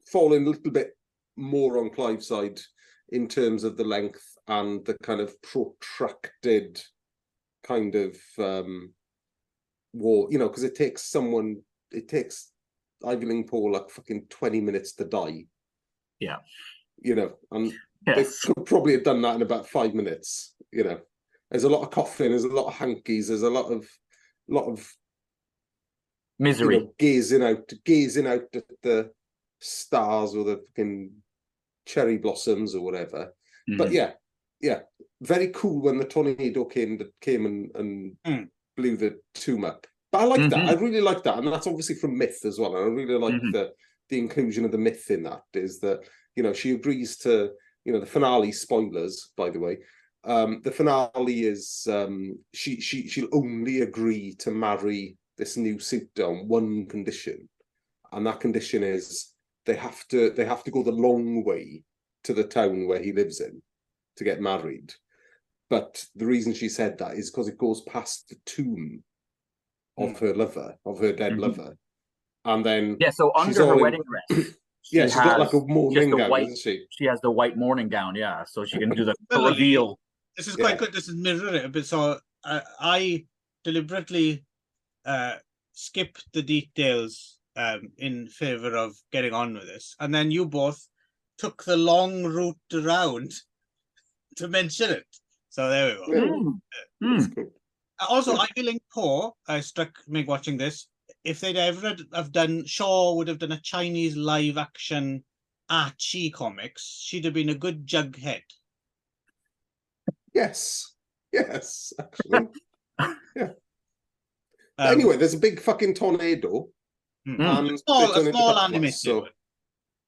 falling a little bit more on Clive's side in terms of the length and the kind of protracted kind of war, because it takes Ivy Poe like fucking 20 minutes to die. Yeah. And Yes. They could probably have done that in about 5 minutes. You know, there's a lot of coughing, there's a lot of hankies, there's a lot of misery, you know, gazing out at the stars or the fucking cherry blossoms or whatever. But yeah, very cool when the tornado came and blew the tomb up. But I like that. I really like that, and that's obviously from myth as well. And I really like the inclusion of the myth in that. Is that, you know, she agrees to, you know, the finale. Spoilers, by the way. The finale is she'll only agree to marry this new suitor on one condition, and that condition is they have to go the long way to the town where he lives in to get married. But the reason she said that is because it goes past the tomb of her lover, of her dead lover. And then so under her wedding dress, she's got like a mourning gown, isn't she? She has the white mourning gown, so she can do the reveal. This is quite good. This is mirroring it a bit. So I deliberately skipped the details in favor of getting on with this, and then you both took the long route around to mention it. So there we go. Also, Ivy Link Poe struck me watching this. If they'd ever have done, Shaw would have done a Chinese live action Archie comics. She'd have been a good Jughead. Yes, actually. Yeah. Anyway, there's a big fucking tornado. A small animated. So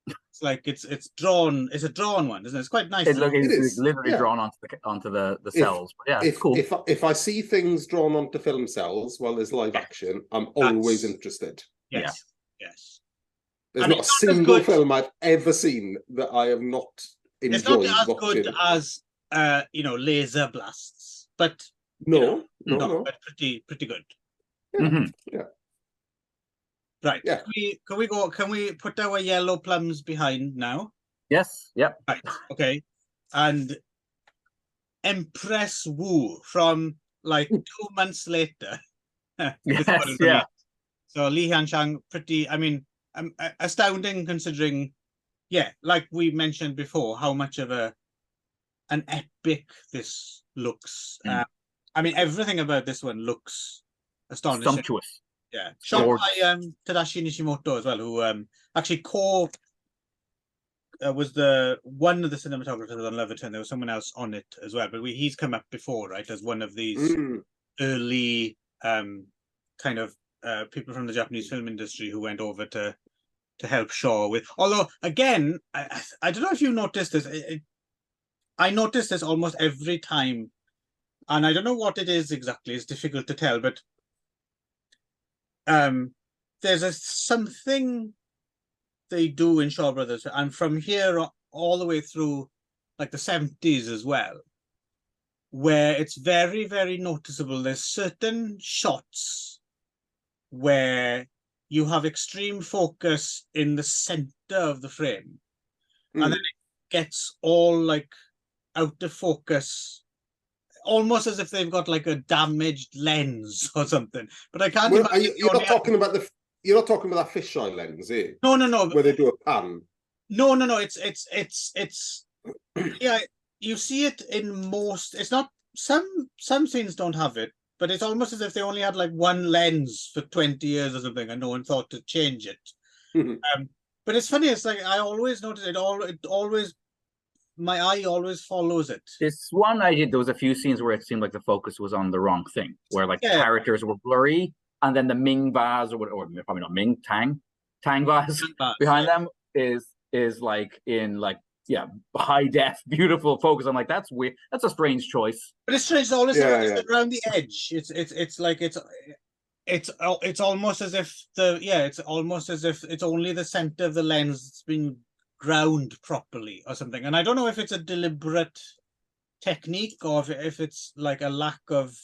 it's like it's drawn. It's a drawn one, isn't it? It's quite nice. It is literally drawn onto the cells. But yeah, it's cool. If I see things drawn onto film cells while there's live action, I'm always interested. Yes. There's not a single film I've ever seen that I have not enjoyed watching. It's not as good as you know, laser blasts, but no, but pretty good. Yeah. Right. Yeah. Can we put our yellow plums behind now? Yes. Yep. Right. Okay. And Empress Wu from like 2 months later. Yes. Yeah. So Li Hanshang, pretty. I mean, astounding considering. Yeah, like we mentioned before, how much of an epic this looks. I mean, everything about this one looks astonishing. Sumptuous. Yeah, shot by Tadashi Nishimoto as well, who actually was one of the cinematographers on Leviton. There was someone else on it as well, but he's come up before, right, as one of these early kind of people from the Japanese film industry who went over to help Shaw with. Although, again, I don't know if you noticed this. I noticed this almost every time, and I don't know what it is exactly. It's difficult to tell, but there's something they do in Shaw Brothers, and from here all the way through like the 70s as well, where it's very, very noticeable. There's certain shots where you have extreme focus in the center of the frame, and then it gets all like out of focus, almost as if they've got like a damaged lens or something. But I can't. Well, you're not talking about that fisheye lens, eh? No. Where they do a pan. No. It's yeah. You see it in most. It's not some scenes don't have it, but it's almost as if they only had like one lens for 20 years or something, and no one thought to change it. But it's funny. It's like I always notice it. Always. My eye always follows it. This one I did, there was a few scenes where it seemed like the focus was on the wrong thing, where like the characters were blurry, and then the Ming vase or probably not Ming, Tang vase behind them is like in like high def, beautiful focus. I'm like, that's weird. That's a strange choice. But it's strange. It's always around the edge. It's like it's almost as if it's almost as if it's only the center of the lens that's been ground properly or something. And I don't know if it's a deliberate technique or if it's like a lack of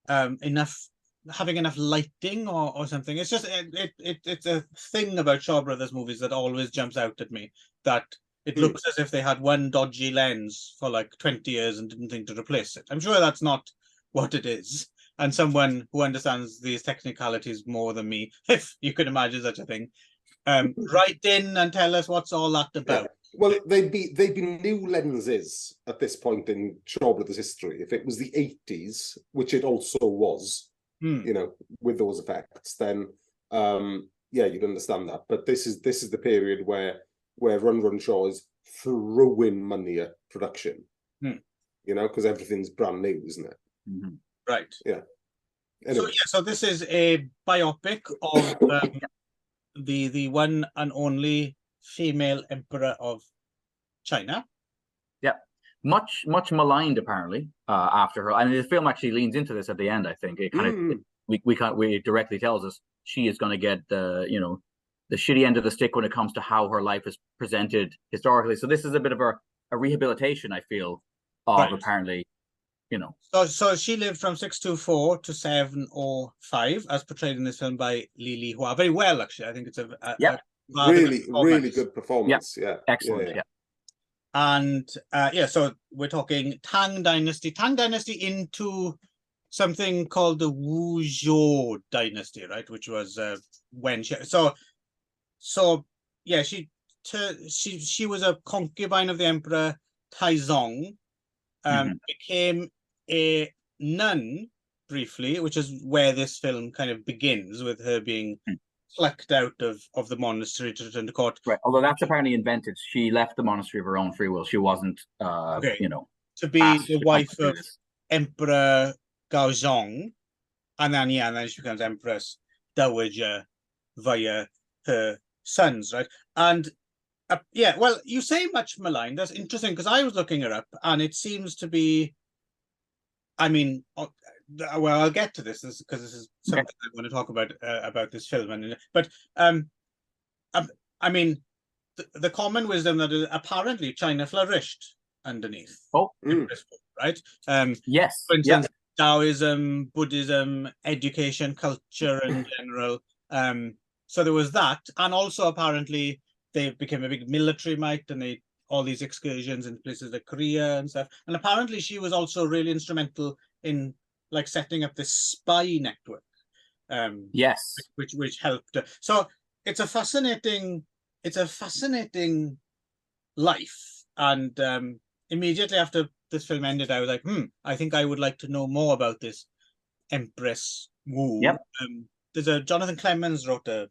having enough lighting or something. It's just it's a thing about Shaw Brothers movies that always jumps out at me, that it looks as if they had one dodgy lens for like 20 years and didn't think to replace it. I'm sure that's not what it is, and someone who understands these technicalities more than me, if you can imagine such a thing, write in and tell us what's all that about. Well, they'd be new lenses at this point in Shaw Brothers history. If it was the 80s, which it also was, you know, with those effects, then yeah, you'd understand that. But this is the period where Run Shaw is throwing money at production, you know, because everything's brand new, isn't it? Right. Yeah. Anyway. So this is a biopic of the one and only female emperor of China. Yeah, much maligned apparently after her. I mean, the film actually leans into this at the end. I think it kind of we directly tells us she is going to get the the shitty end of the stick when it comes to how her life is presented historically. So this is a bit of a rehabilitation, I feel, of apparently, you know. So she lived from 624 to 705, as portrayed in this film by Li Hua. Very well, actually. I think it's a really good performance. Yeah, excellent. Yeah. And so we're talking Tang Dynasty into something called the Wuzhou Dynasty, right? Which was when she she was a concubine of the Emperor Taizong, became a nun briefly, which is where this film kind of begins, with her being plucked out of the monastery to return to court. Right, although that's apparently invented. She left the monastery of her own free will. She wasn't, you know, to be the wife of Emperor Gaozong, and then she becomes Empress Dowager via her sons, right? And well, you say much maligned. That's interesting, because I was looking her up, and it seems to be. I mean, well, I'll get to this because this is something I want to talk about this film. But I mean, the common wisdom that apparently China flourished underneath. Right? Yes. For instance, Taoism, Buddhism, education, culture in general. So there was that, and also apparently they became a big military might, and all these excursions in places like Korea and stuff. And apparently she was also really instrumental in like setting up this spy network. Yes. Which helped. So it's a fascinating life. And immediately after this film ended, I was like, I think I would like to know more about this Empress Wu. There's Jonathan Clemens wrote a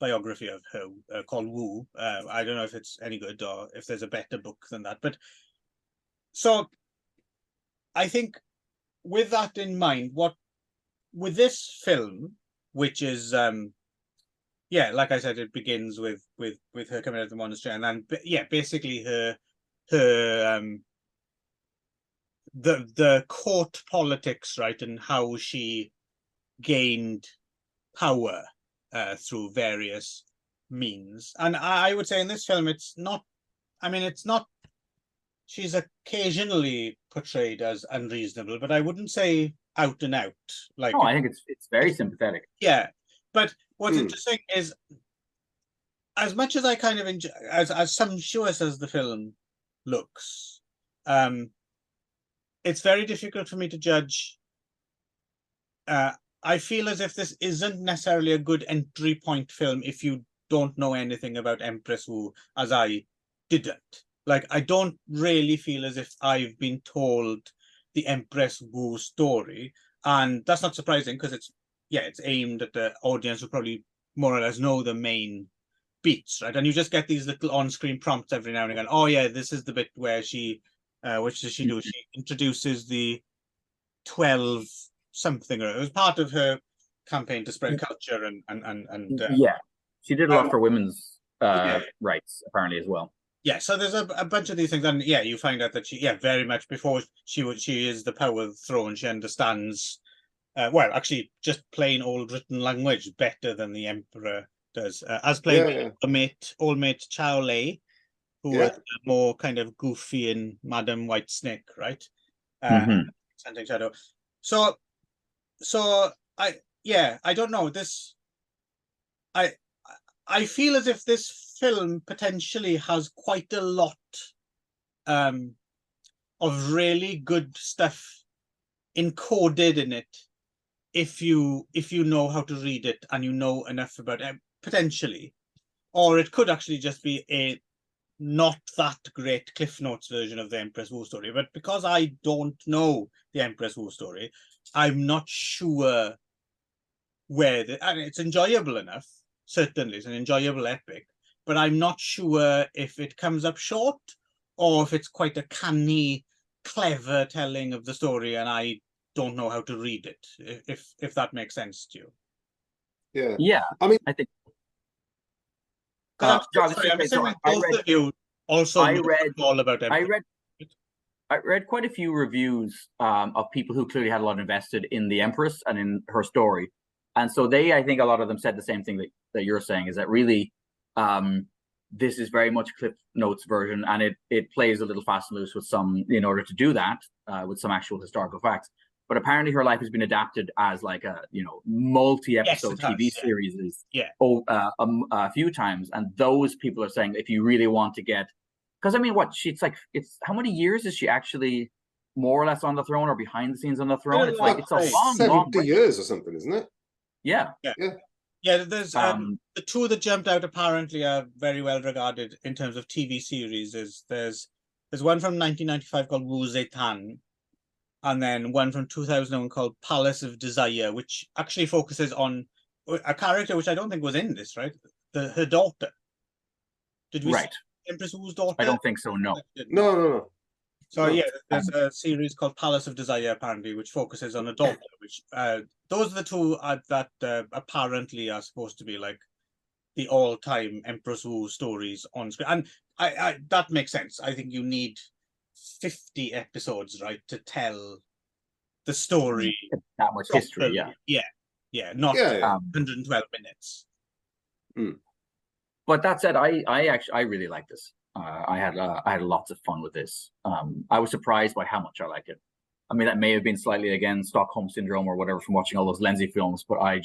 biography of her called Wu. I don't know if it's any good or if there's a better book than that. But so I think with that in mind, with this film, which is like I said, it begins with her coming out of the monastery, and then basically her the court politics, right, and how she gained power through various means. And I would say in this film, it's not. She's occasionally portrayed as unreasonable, but I wouldn't say out and out. Like, I think it's very sympathetic. Yeah, but what's interesting is, as much as I kind of enjoy, as sumptuous as the film looks, it's very difficult for me to judge. I feel as if this isn't necessarily a good entry point film if you don't know anything about Empress Wu, as I didn't. Like, I don't really feel as if I've been told the Empress Wu story, and that's not surprising, because it's aimed at the audience who probably more or less know the main beats, right? And you just get these little on-screen prompts every now and again. Oh yeah, this is the bit where she, which does she do? She introduces the 12 something, or it was part of her campaign to spread culture and she did a lot for women's rights apparently as well. Yeah, so there's a bunch of these things, and you find out that she very much before she is the power throne, she understands actually just plain old written language better than the emperor does, as played by old mate Chow Lei, who was more kind of goofy in Madam Whitesnake, right? Scenting Shadow. So I don't know, this I feel as if this film potentially has quite a lot of really good stuff encoded in it if you know how to read it and you know enough about it, potentially. Or it could actually just be a not that great Cliff Notes version of the Empress Wu story, but because I don't know the Empress Wu story, I'm not sure where and it's enjoyable enough. Certainly, it's an enjoyable epic, but I'm not sure if it comes up short or if it's quite a canny, clever telling of the story, and I don't know how to read it. If that makes sense to you. Yeah. Yeah. I mean, I think. I'm assuming both of you also know all about Empress. I read quite a few reviews of people who clearly had a lot invested in the Empress and in her story. And so I think a lot of them said the same thing that you're saying, is that really this is very much Cliff Notes version, and it plays a little fast and loose with some, in order to do that, with some actual historical facts. But apparently her life has been adapted as like a, multi-episode TV series a few times. And those people are saying, if you really want to get, because I mean, it's how many years is she actually more or less on the throne, or behind the scenes on the throne? It's like, it's a long 70 years or something, isn't it? Yeah. There's the two that jumped out apparently are very well regarded in terms of TV series. There's one from 1995 called Wu Zetian, and then one from 2001 called Palace of Desire, which actually focuses on a character which I don't think was in this, right? Her daughter. Did we see Empress Wu's daughter? I don't think so, no. No. So yeah, there's a series called Palace of Desire apparently, which focuses on a daughter. Which those are the two that apparently are supposed to be like the all-time Empress Wu stories on screen, and I that makes sense. I think you need 50 episodes, right, to tell the story. That much history, not 112 minutes. But that said, I really like this. I had lots of fun with this. I was surprised by how much I liked it. I mean, that may have been slightly, again, Stockholm syndrome or whatever from watching all those Lenzi films, but I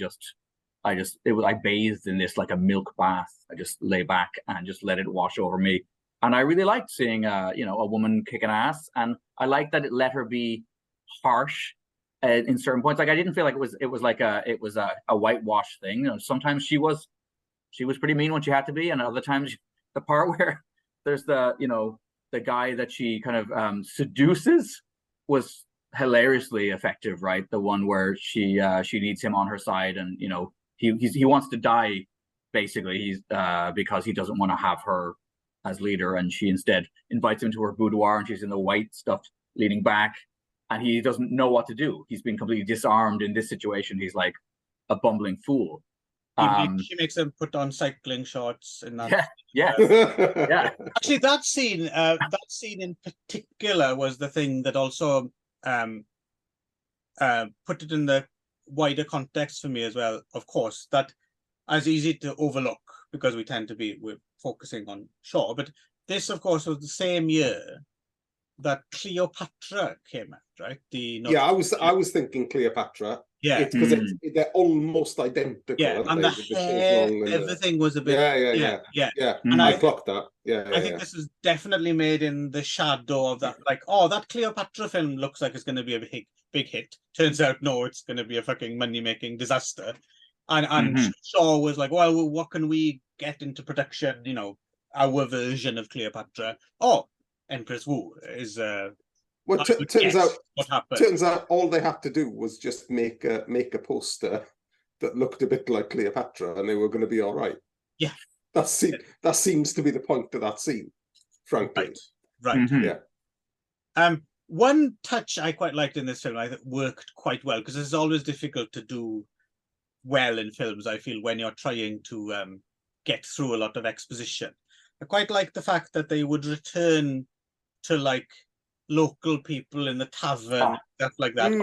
bathed in this like a milk bath. I just lay back and just let it wash over me. And I really liked seeing a woman kicking ass, and I liked that it let her be harsh in certain points. Like, I didn't feel like it was a whitewash thing. Sometimes she was pretty mean when she had to be, and other times the part where there's the guy that she kind of seduces was hilariously effective, right? The one where she needs him on her side, and he wants to die basically. He's because he doesn't want to have her as leader, and she instead invites him to her boudoir, and she's in the white stuff leaning back, and he doesn't know what to do. He's been completely disarmed in this situation. He's like a bumbling fool. She makes him put on cycling shorts in that. Yeah. Actually, that scene in particular was the thing that also put it in the wider context for me as well. Of course, that is easy to overlook because we're focusing on Shaw. But this, of course, was the same year that Cleopatra came out, right? I was thinking Cleopatra. Yeah, because they're almost identical. Yeah, and the hair, everything was a bit. Yeah. And I clocked that. I think this is definitely made in the shadow of that. Like, that Cleopatra film looks like it's going to be a big hit. Turns out, no, it's going to be a fucking money-making disaster. And Shaw was like, well, what can we get into production? Our version of Cleopatra. Empress Wu is. Well, turns out all they had to do was just make a poster that looked a bit like Cleopatra, and they were going to be all right. Yeah, that seems to be the point of that scene, frankly. Right. Yeah. One touch I quite liked in this film, I think worked quite well, because it's always difficult to do well in films, I feel, when you're trying to get through a lot of exposition. I quite like the fact that they would return to like local people in the tavern, stuff like that.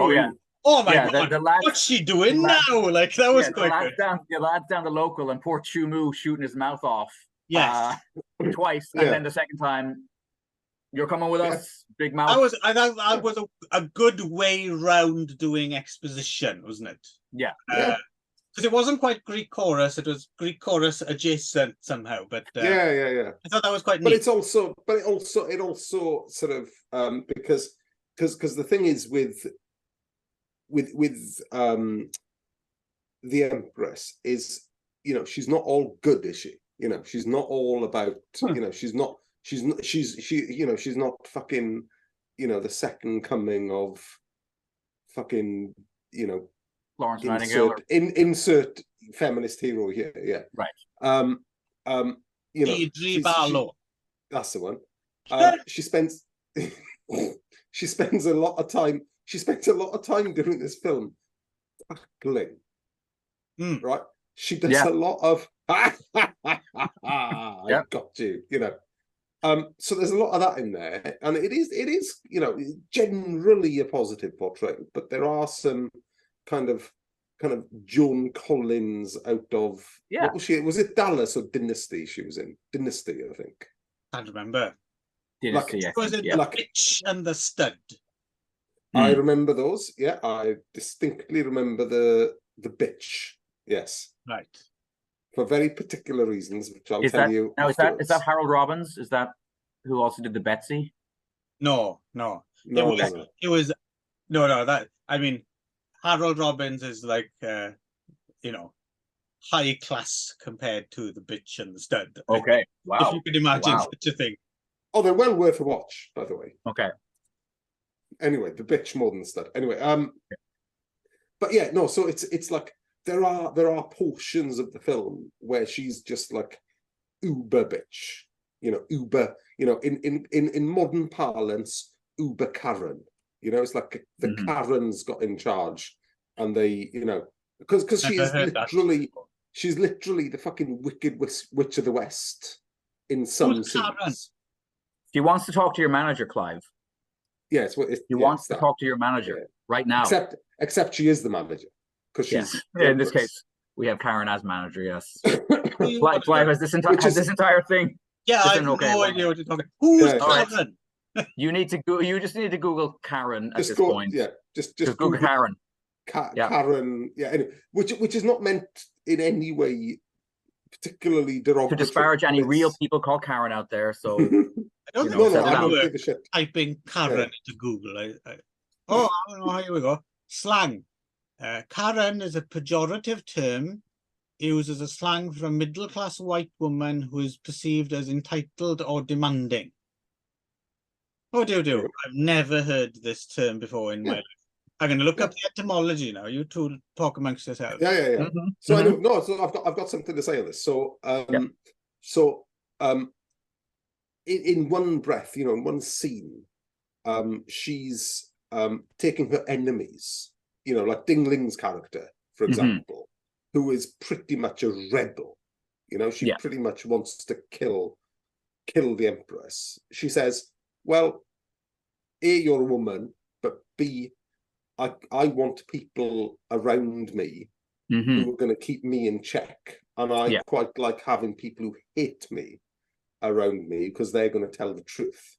Oh my god! What's she doing now? Like, that was quite good. The lad's down the local, and poor Chumu shooting his mouth off. Yes, twice, and then the second time, you're coming with us, big mouth. That was a good way round doing exposition, wasn't it? Yeah. Because it wasn't quite Greek chorus; it was Greek chorus adjacent somehow. But I thought that was quite neat. But it also sort of because the thing is with the Empress is, she's not all good, is she? She's not all about, she's not she's not fucking, the second coming of fucking, Florence Nightingale. Insert feminist hero here. Yeah. Right. That's the one. She spends a lot of time. She spends a lot of time during this film cackling. Right? She does a lot of I got you, so there's a lot of that in there, and it is generally a positive portrayal, but there are some kind of Joan Collins out of what was she? Was it Dallas or Dynasty? She was in Dynasty, I think. Can't remember. Dynasty, was it the Bitch and the Stud? I remember those. Yeah, I distinctly remember the Bitch. Yes. Right. For very particular reasons, which I'll tell you. Now, is that Harold Robbins? Is that who also did the Betsy? No. It was that, I mean, Harold Robbins is like high class compared to the Bitch and the Stud. Okay. Wow. If you could imagine such a thing. Oh, they're well worth a watch, by the way. Okay. Anyway, the Bitch more than the Stud. Anyway, but yeah, no, so it's like there are portions of the film where she's just like uber bitch, uber, in modern parlance, uber Karen. It's like the Karens got in charge, and they, because she's literally the fucking wicked witch of the West in some scenes. She wants to talk to your manager, Clive. Yes, she wants to talk to your manager right now. Except she is the manager. She's in this case, we have Karen as manager. Yes, Clive has this entire thing. Yeah, I have no idea what you're talking. Who's Karen? You just need to Google Karen at this point. Yeah, just Google Karen. Karen. Yeah, anyway, which is not meant in any way particularly derogatory to disparage any real people called Karen out there. So I don't give a shit. Typing Karen into Google. Oh, here we go. Slang. Karen is a pejorative term used as a slang for a middle-class white woman who is perceived as entitled or demanding. Oh, do. I've never heard this term before in my life. I'm going to look up the etymology now. You two talk amongst yourselves. Yeah. So I don't know. So I've got something to say on this. So in one breath, in one scene, she's taking her enemies. Like Ding Ling's character, for example, who is pretty much a rebel. She pretty much wants to kill the Empress. She says, well, A, you're a woman, but B, I want people around me who are going to keep me in check. And I quite like having people who hate me around me because they're going to tell the truth.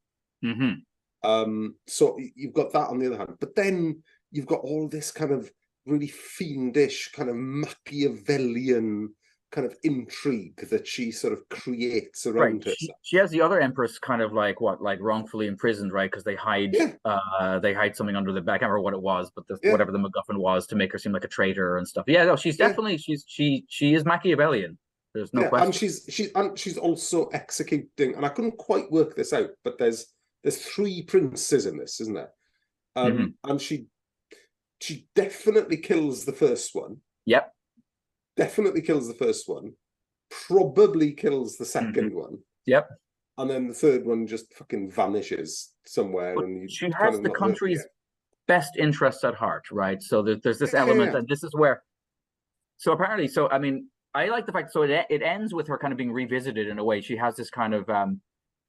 So you've got that on the other hand. But then you've got all this kind of really fiendish, kind of Machiavellian kind of intrigue that she sort of creates around herself. She has the other Empress kind of like wrongfully imprisoned, right? Because they hide something under the back. I can't remember what it was, but whatever the MacGuffin was to make her seem like a traitor and stuff. Yeah, no, she's definitely she is Machiavellian. There's no question. And she's also executing, and I couldn't quite work this out, but there's 3 princes in this, isn't there? And she definitely kills the first one. Yep. Definitely kills the first one. Probably kills the second one. Yep. And then the third one just fucking vanishes somewhere. But and she has the country's best interests at heart, right? So there's this element, and this is where. So apparently, I mean, I like the fact. So it ends with her kind of being revisited in a way. She has this kind of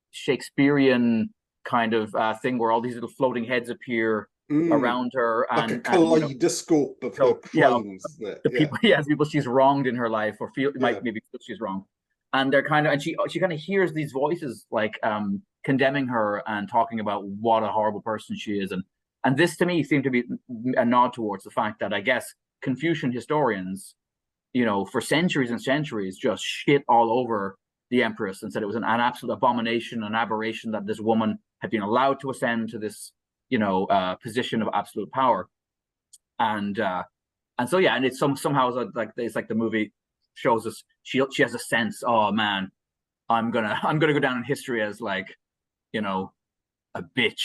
Shakespearean kind of thing where all these little floating heads appear around her, like a kaleidoscope of her crimes. The people she's wronged in her life, or maybe feel she's wronged, and they're kind of, and she kind of hears these voices like condemning her and talking about what a horrible person she is, and this to me seemed to be a nod towards the fact that I guess Confucian historians, for centuries and centuries, just shit all over the Empress and said it was an absolute abomination, an aberration that this woman had been allowed to ascend to this position of absolute power, and so and it's somehow like it's like the movie shows us she has a sense, oh man, I'm gonna go down in history as like, you know, a bitch.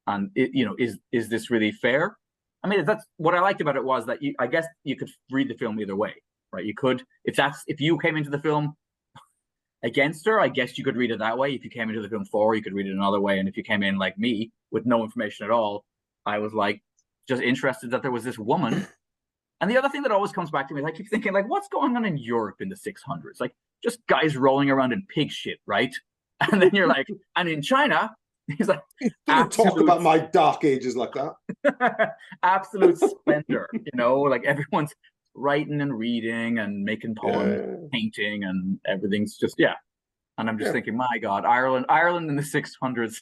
And you know, is this really fair? I mean, that's what I liked about it, was that I guess you could read the film either way, right? You could, if you came into the film against her, I guess you could read it that way. If you came into the film for her, you could read it another way. And if you came in like me with no information at all, I was like just interested that there was this woman. And the other thing that always comes back to me is I keep thinking, like, what's going on in Europe in the 600s? Like, just guys rolling around in pig shit, right? And then you're like, and in China, he's like, don't talk about my dark ages like that. Absolute splendor, you know, like everyone's writing and reading and making poems, painting, and everything's just, And I'm just thinking, my God, Ireland in the 600s.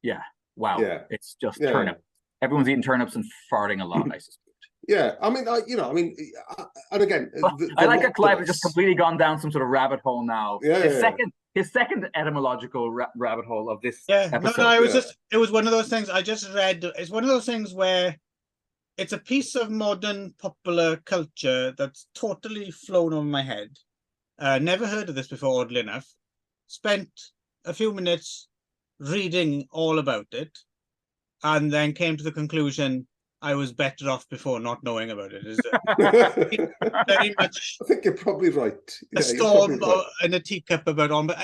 Yeah, wow. Yeah. It's just turnip. Everyone's eating turnips and farting a lot, I suspect. Yeah, I mean, and again, I like that Clive has just completely gone down some sort of rabbit hole now. His second etymological rabbit hole of this episode. No, it was one of those things I just read. It's one of those things where it's a piece of modern popular culture that's totally flown over my head. Never heard of this before, oddly enough. Spent a few minutes reading all about it, and then came to the conclusion I was better off before not knowing about it. Very much. I think you're probably right. A storm in a teacup about on, but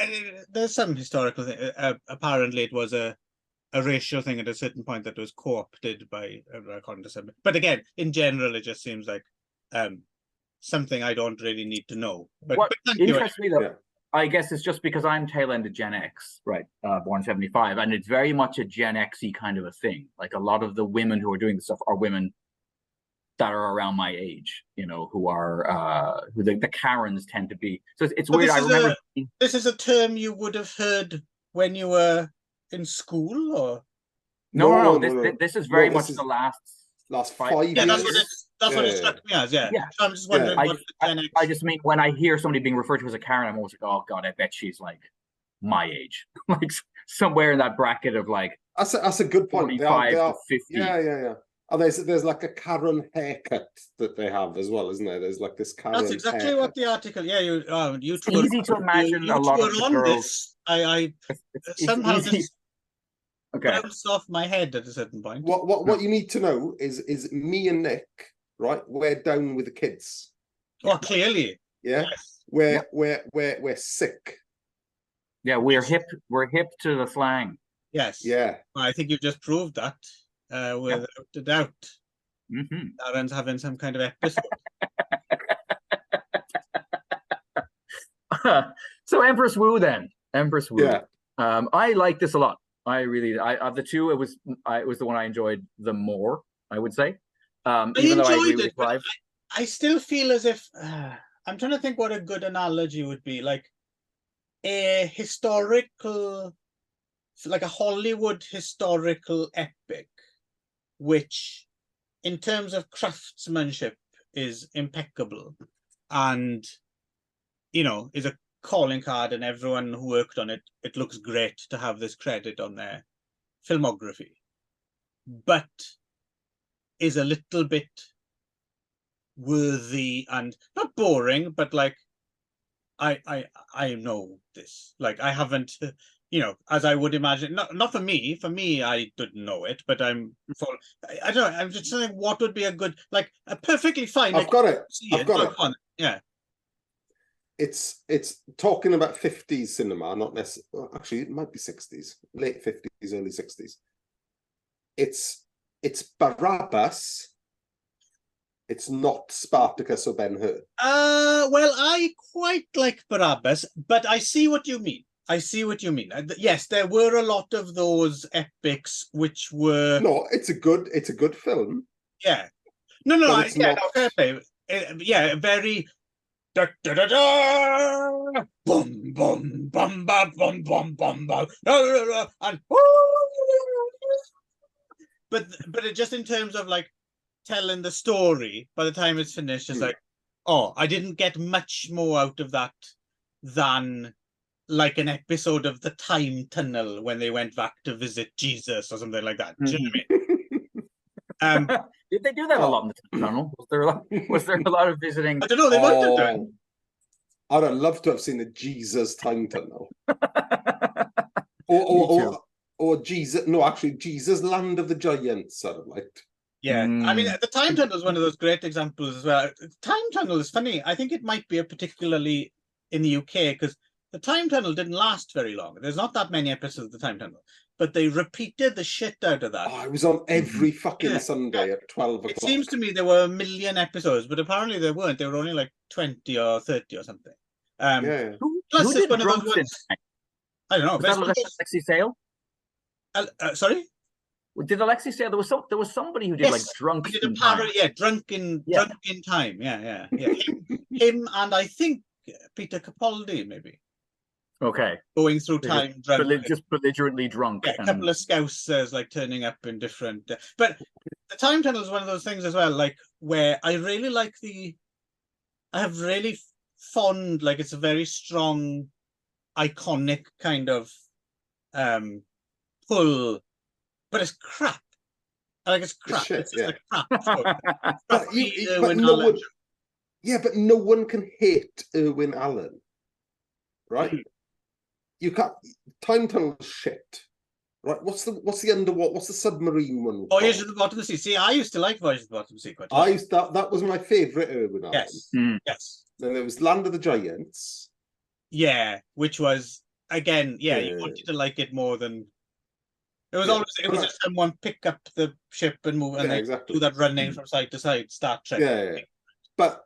there's some historical thing. Apparently, it was a racial thing at a certain point that was co-opted by, according to some. But again, in general, it just seems like something I don't really need to know. But interests me though, I guess it's just because I'm tail end of Gen X, right? Born 75, and it's very much a Gen X-y kind of a thing. Like a lot of the women who are doing this stuff are women that are around my age, you know, who are who the Karens tend to be. So it's weird. I remember this is a term you would have heard when you were in school, or no. This is very much the last 5 years. That's what it struck me as, So I'm just wondering what the Gen X... I just mean, when I hear somebody being referred to as a Karen, I'm always like, oh God, I bet she's like my age. Like somewhere in that bracket of like... That's a good point. 45 to 50. Yeah. And there's like a Karen haircut that they have as well, isn't there? There's like this Karen That's exactly haircut. what the article... Yeah, you it's easy to imagine a lot of the girls... I somehow just... Okay. Bounced off my head at a certain point. What you need to know is me and Nick, right? We're down with the kids. Oh, clearly. Yeah. Yes. We're sick. Yeah, we're hip to the slang. Yes. Yeah. I think you've just proved that without a doubt. Aaron's having some kind of episode. So Empress Wu then. Empress Wu. Yeah. I like this a lot. Of the two, it was the one I enjoyed the more, I would say. Even though I agree with Clive. I still feel as if I'm trying to think what a good analogy would be, like a historical, like a Hollywood historical epic, which in terms of craftsmanship is impeccable and, you know, is a calling card, and everyone who worked on it, it looks great to have this credit on their filmography, but is a little bit worthy and not boring, but like I know this, like I haven't, you know, as I would imagine, not for me I didn't know it, but I don't know, I'm just saying what would be a good, like a perfectly fine, I've got it. Yeah. It's talking about 50s cinema, not necessarily. Actually, it might be 60s, late 50s, early 60s. It's Barabbas. It's not Spartacus or Ben-Hur. Well, I quite like Barabbas, but I see what you mean. Yes, there were a lot of those epics which were. No, it's a good film. Yeah. No, fair play. Yeah, very. Da, da, da, da, boom, boom, bum, bum, bum, bum, bum, bum, and but it just in terms of like telling the story, by the time it's finished, it's like, oh, I didn't get much more out of that than like an episode of the Time Tunnel when they went back to visit Jesus or something like that. Do you know what I mean? Did they do that a lot in the tunnel? Was there a lot of visiting? I don't know. They might have done. I'd have loved to have seen a Jesus time tunnel. or Jesus, no, actually, Jesus Land of the Giants, I'd have liked. Yeah, I mean, the time tunnel is one of those great examples as well. Time tunnel is funny. I think it might be particularly in the UK because the time tunnel didn't last very long. There's not that many episodes of the time tunnel, but they repeated the shit out of that. Oh, it was on every fucking Sunday at 12 o'clock. It seems to me there were 1 million episodes, but apparently there weren't. They were only like 20 or 30 or something. Plus, it's one of those ones. I don't know. Was that Alexi Sale? Sorry. Did Alexi say there was somebody who did like drunk? He did a parody, drunk in time. Yeah. Him and I think Peter Capaldi maybe. Okay. Going through time drunk. Just belligerently drunk. Yeah, a couple of Scousers like turning up in different. But the time tunnel is one of those things as well, like where I really like I have really fond, like it's a very strong, iconic kind of pull. But it's crap. Like it's crap. It's just a crap. but no one can hate Irwin Allen, right? You can't. Time tunnel shit, right? What's the underwater? What's the submarine one? Voyage to the Bottom of the Sea. See, I used to like Voyage to the Bottom of the Sea quite a lot. That was my favourite Irwin Allen. Yes. Then there was Land of the Giants. Yeah, which was again, you wanted to like it more than. It was just someone pick up the ship and move, and they do that running from side to side. Star Trek. Yeah. But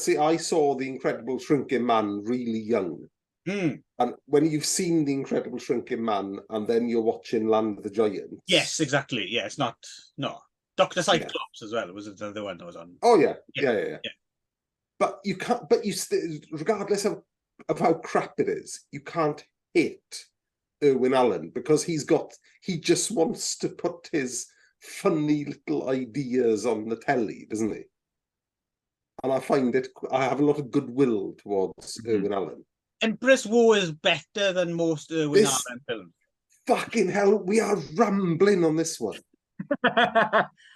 see, I saw The Incredible Shrinking Man really young, and when you've seen The Incredible Shrinking Man, and then you're watching Land of the Giants. Yes, exactly. Yeah, it's not Dr. Cyclops as well. Was it the other one that was on? Oh yeah. But you can't. But you still, regardless of how crap it is, you can't hate Irwin Allen because he just wants to put his funny little ideas on the telly, doesn't he? And I have a lot of goodwill towards Irwin Allen. Empress War is better than most Irwin Allen films. Fucking hell, we are rambling on this one.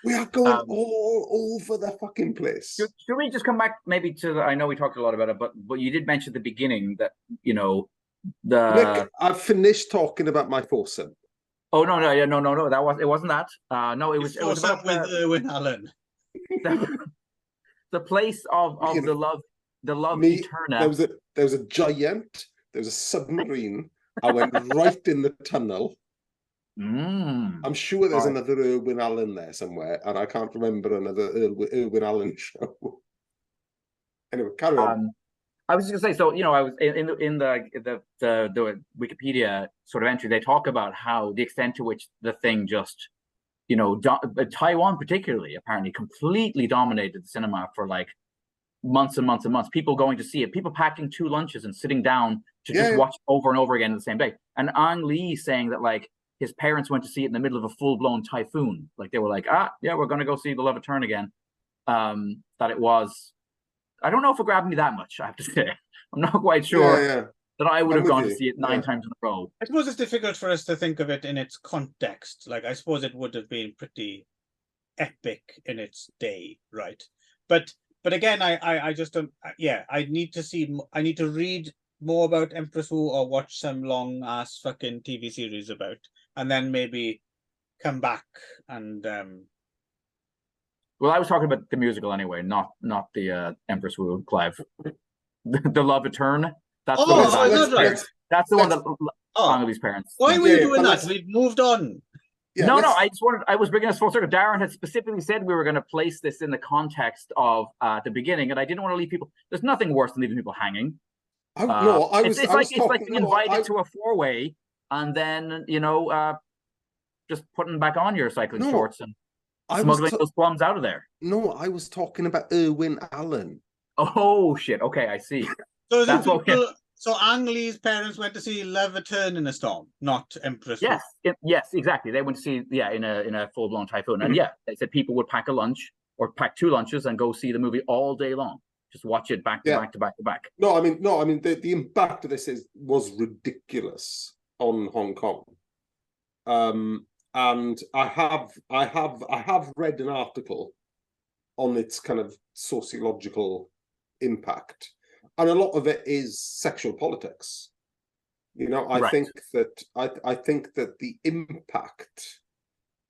We are going all over the fucking place. Should we just come back maybe to I know we talked a lot about it, but you did mention at the beginning that, Nick, I've finished talking about my foursome. Oh no, it wasn't that. No, it was about with Irwin Allen. The place of the love ETERNE. There was a giant. There was a submarine. I went right in the tunnel. I'm sure there's another Irwin Allen there somewhere, and I can't remember another Irwin Allen show. Anyway, carry on. I was just gonna say, so I was in the Wikipedia sort of entry. They talk about how the extent to which the thing just, Taiwan particularly apparently completely dominated the cinema for like months and months and months. People going to see it, people packing 2 lunches and sitting down to just watch it over and over again in the same day. And Ang Lee saying that like his parents went to see it in the middle of a full-blown typhoon. Like they were like, we're gonna go see The Love of ETERNE again. That it was. I don't know if it grabbed me that much, I have to say. I'm not quite sure that I would have gone to see it 9 times in a row. I suppose it's difficult for us to think of it in its context. Like, I suppose it would have been pretty epic in its day, right? But again, I just don't. I need to read more about Empress Wu or watch some long ass fucking TV series about, and then maybe come back and. Well, I was talking about the musical anyway, not the Empress Wu, Clive. The Love of ETERNE. That's the one. That's the one that Ang Lee's parents. Why were you doing that? We've moved on. Yeah, no. I was bringing us full circle. Darren had specifically said we were going to place this in the context of the beginning, and I didn't want to leave people. There's nothing worse than leaving people hanging. It's like being invited to a 4-way, and then just putting back on your cycling shorts and. Smuggling those plums out of there. No, I was talking about Irwin Allen. Oh shit! Okay, I see. So Ang Lee's parents went to see Love ETERNE in a storm, not Empress. Yes, exactly. They went to see in a full blown typhoon, and they said people would pack a lunch or pack 2 lunches and go see the movie all day long. Just watch it back to back to back to back. No, I mean the impact of this was ridiculous on Hong Kong. And I have read an article on its kind of sociological impact, And a lot of it is sexual politics. You know, I think that the impact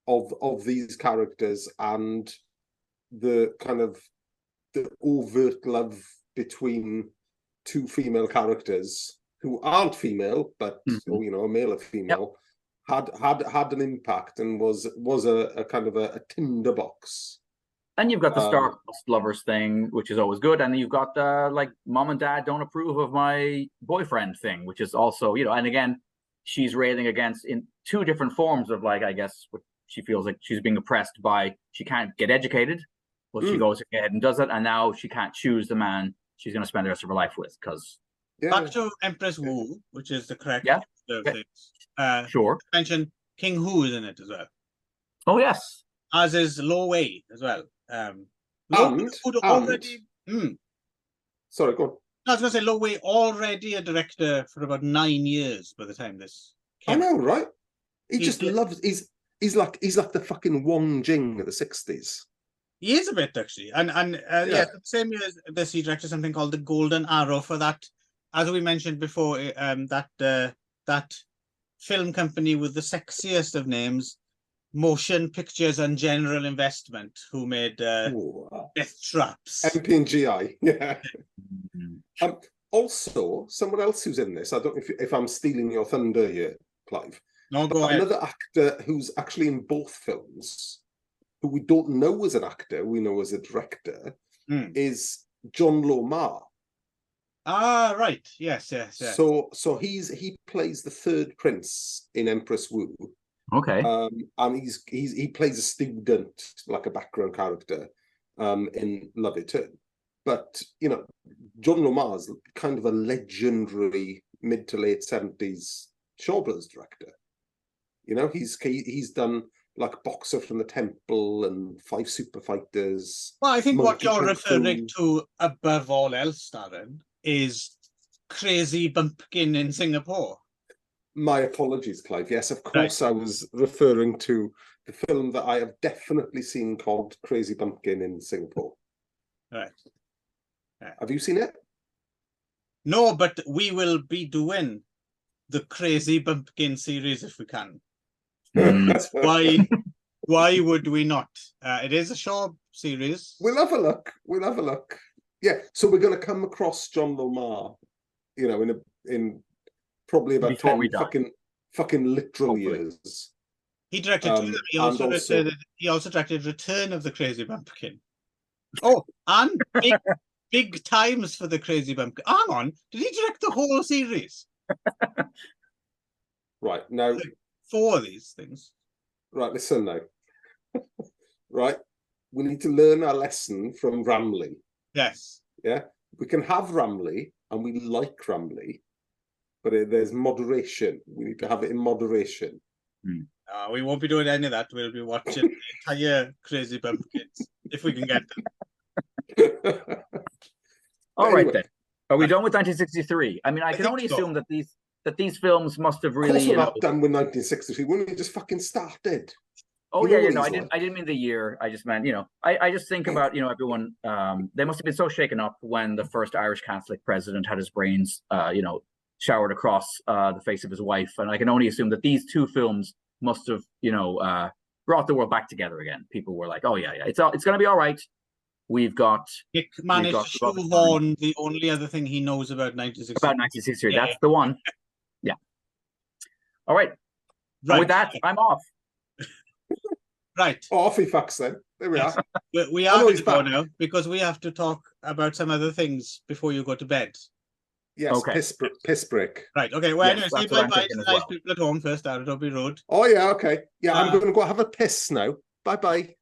of these characters and the kind of the overt love between two female characters who aren't female, but you know, a male or female, had an impact and was a kind of a tinderbox. And you've got the star-crossed lovers thing, which is always good, and then you've got the like mom and dad don't approve of my boyfriend thing, which is also, you know, and again, she's railing against in two different forms of, like, I guess what she feels like she's being oppressed by, she can't get educated, well, she goes ahead and does it, and now she can't choose the man she's going to spend the rest of her life with, because back to Empress Wu, which is the correct things. Sure. Mention King Hu is in it as well. Oh yes, as is Lo Wei as well. Sorry, go on. I was going to say Lo Wei already a director for about 9 years by the time this came. I know, right? He just loves. He's like the fucking Wong Jing of the 60s. He is a bit, actually, and the same year as this, he directed something called The Golden Arrow for that, as we mentioned before, that film company with the sexiest of names, Motion Pictures and General Investment, who made Death Traps. MP&GI, yeah. Also, someone else who's in this, I don't know if I'm stealing your thunder here, Clive. No, go ahead. Another actor who's actually in both films, who we don't know as an actor, we know as a director, is John Lo Ma. Ah, right. Yes. So he plays the third prince in Empress Wu. Okay. And he plays a student, like a background character, in Love ETERNE. But you know, John Lo Ma is kind of a legendary mid to late 70s Shaw Brothers director. You know, he's done like Boxer from the Temple and 5 Super Fighters. Well, I think what you're referring to above all else, Darren, is Crazy Bumpkin in Singapore. My apologies, Clive. Yes, of course, I was referring to the film that I have definitely seen called Crazy Bumpkin in Singapore. Right. Have you seen it? No, but we will be doing the Crazy Bumpkin series if we can. Why would we not? It is a Shaw series. We'll have a look. Yeah, so we're going to come across John Lo Ma, you know, in probably about 10 fucking literal years. He directed he also directed Return of the Crazy Bumpkin. Oh, and big times for the Crazy Bumpkin. Hang on, did he direct the whole series? Right, now... 4 of these things. Right, listen now. Right, we need to learn our lesson from Ramley. Yes. Yeah, we can have Ramley, and we like Ramley, but there's moderation. We need to have it in moderation. We won't be doing any of that. We'll be watching the entire Crazy Bumpkins, if we can get them. All right, then. Are we done with 1963? I mean, I can only assume that these films must have really. Of course, we're not done with 1963. When we just fucking started. Oh yeah, no, I didn't mean the year. I just meant, you know, I just think about, you know, everyone. They must have been so shaken up when the first Irish Catholic president had his brains, you know, showered across the face of his wife, and I can only assume that these two films must have, you know, brought the world back together again. People were like, oh yeah, it's going to be all right. We've got. Nick managed to shoehorn the only other thing he knows about 1963. About 1963, that's the one. Yeah. All right. With that, I'm off. Right. Off he fucks then. There we are. we are going to go now because we have to talk about some other things before you go to bed. Yes, okay. Piss break. Right, okay. Well, anyway, say bye-bye to the nice people at home first, Darren. Don't be rude. Oh, yeah, okay. Yeah, I'm going to go have a piss now. Bye-bye.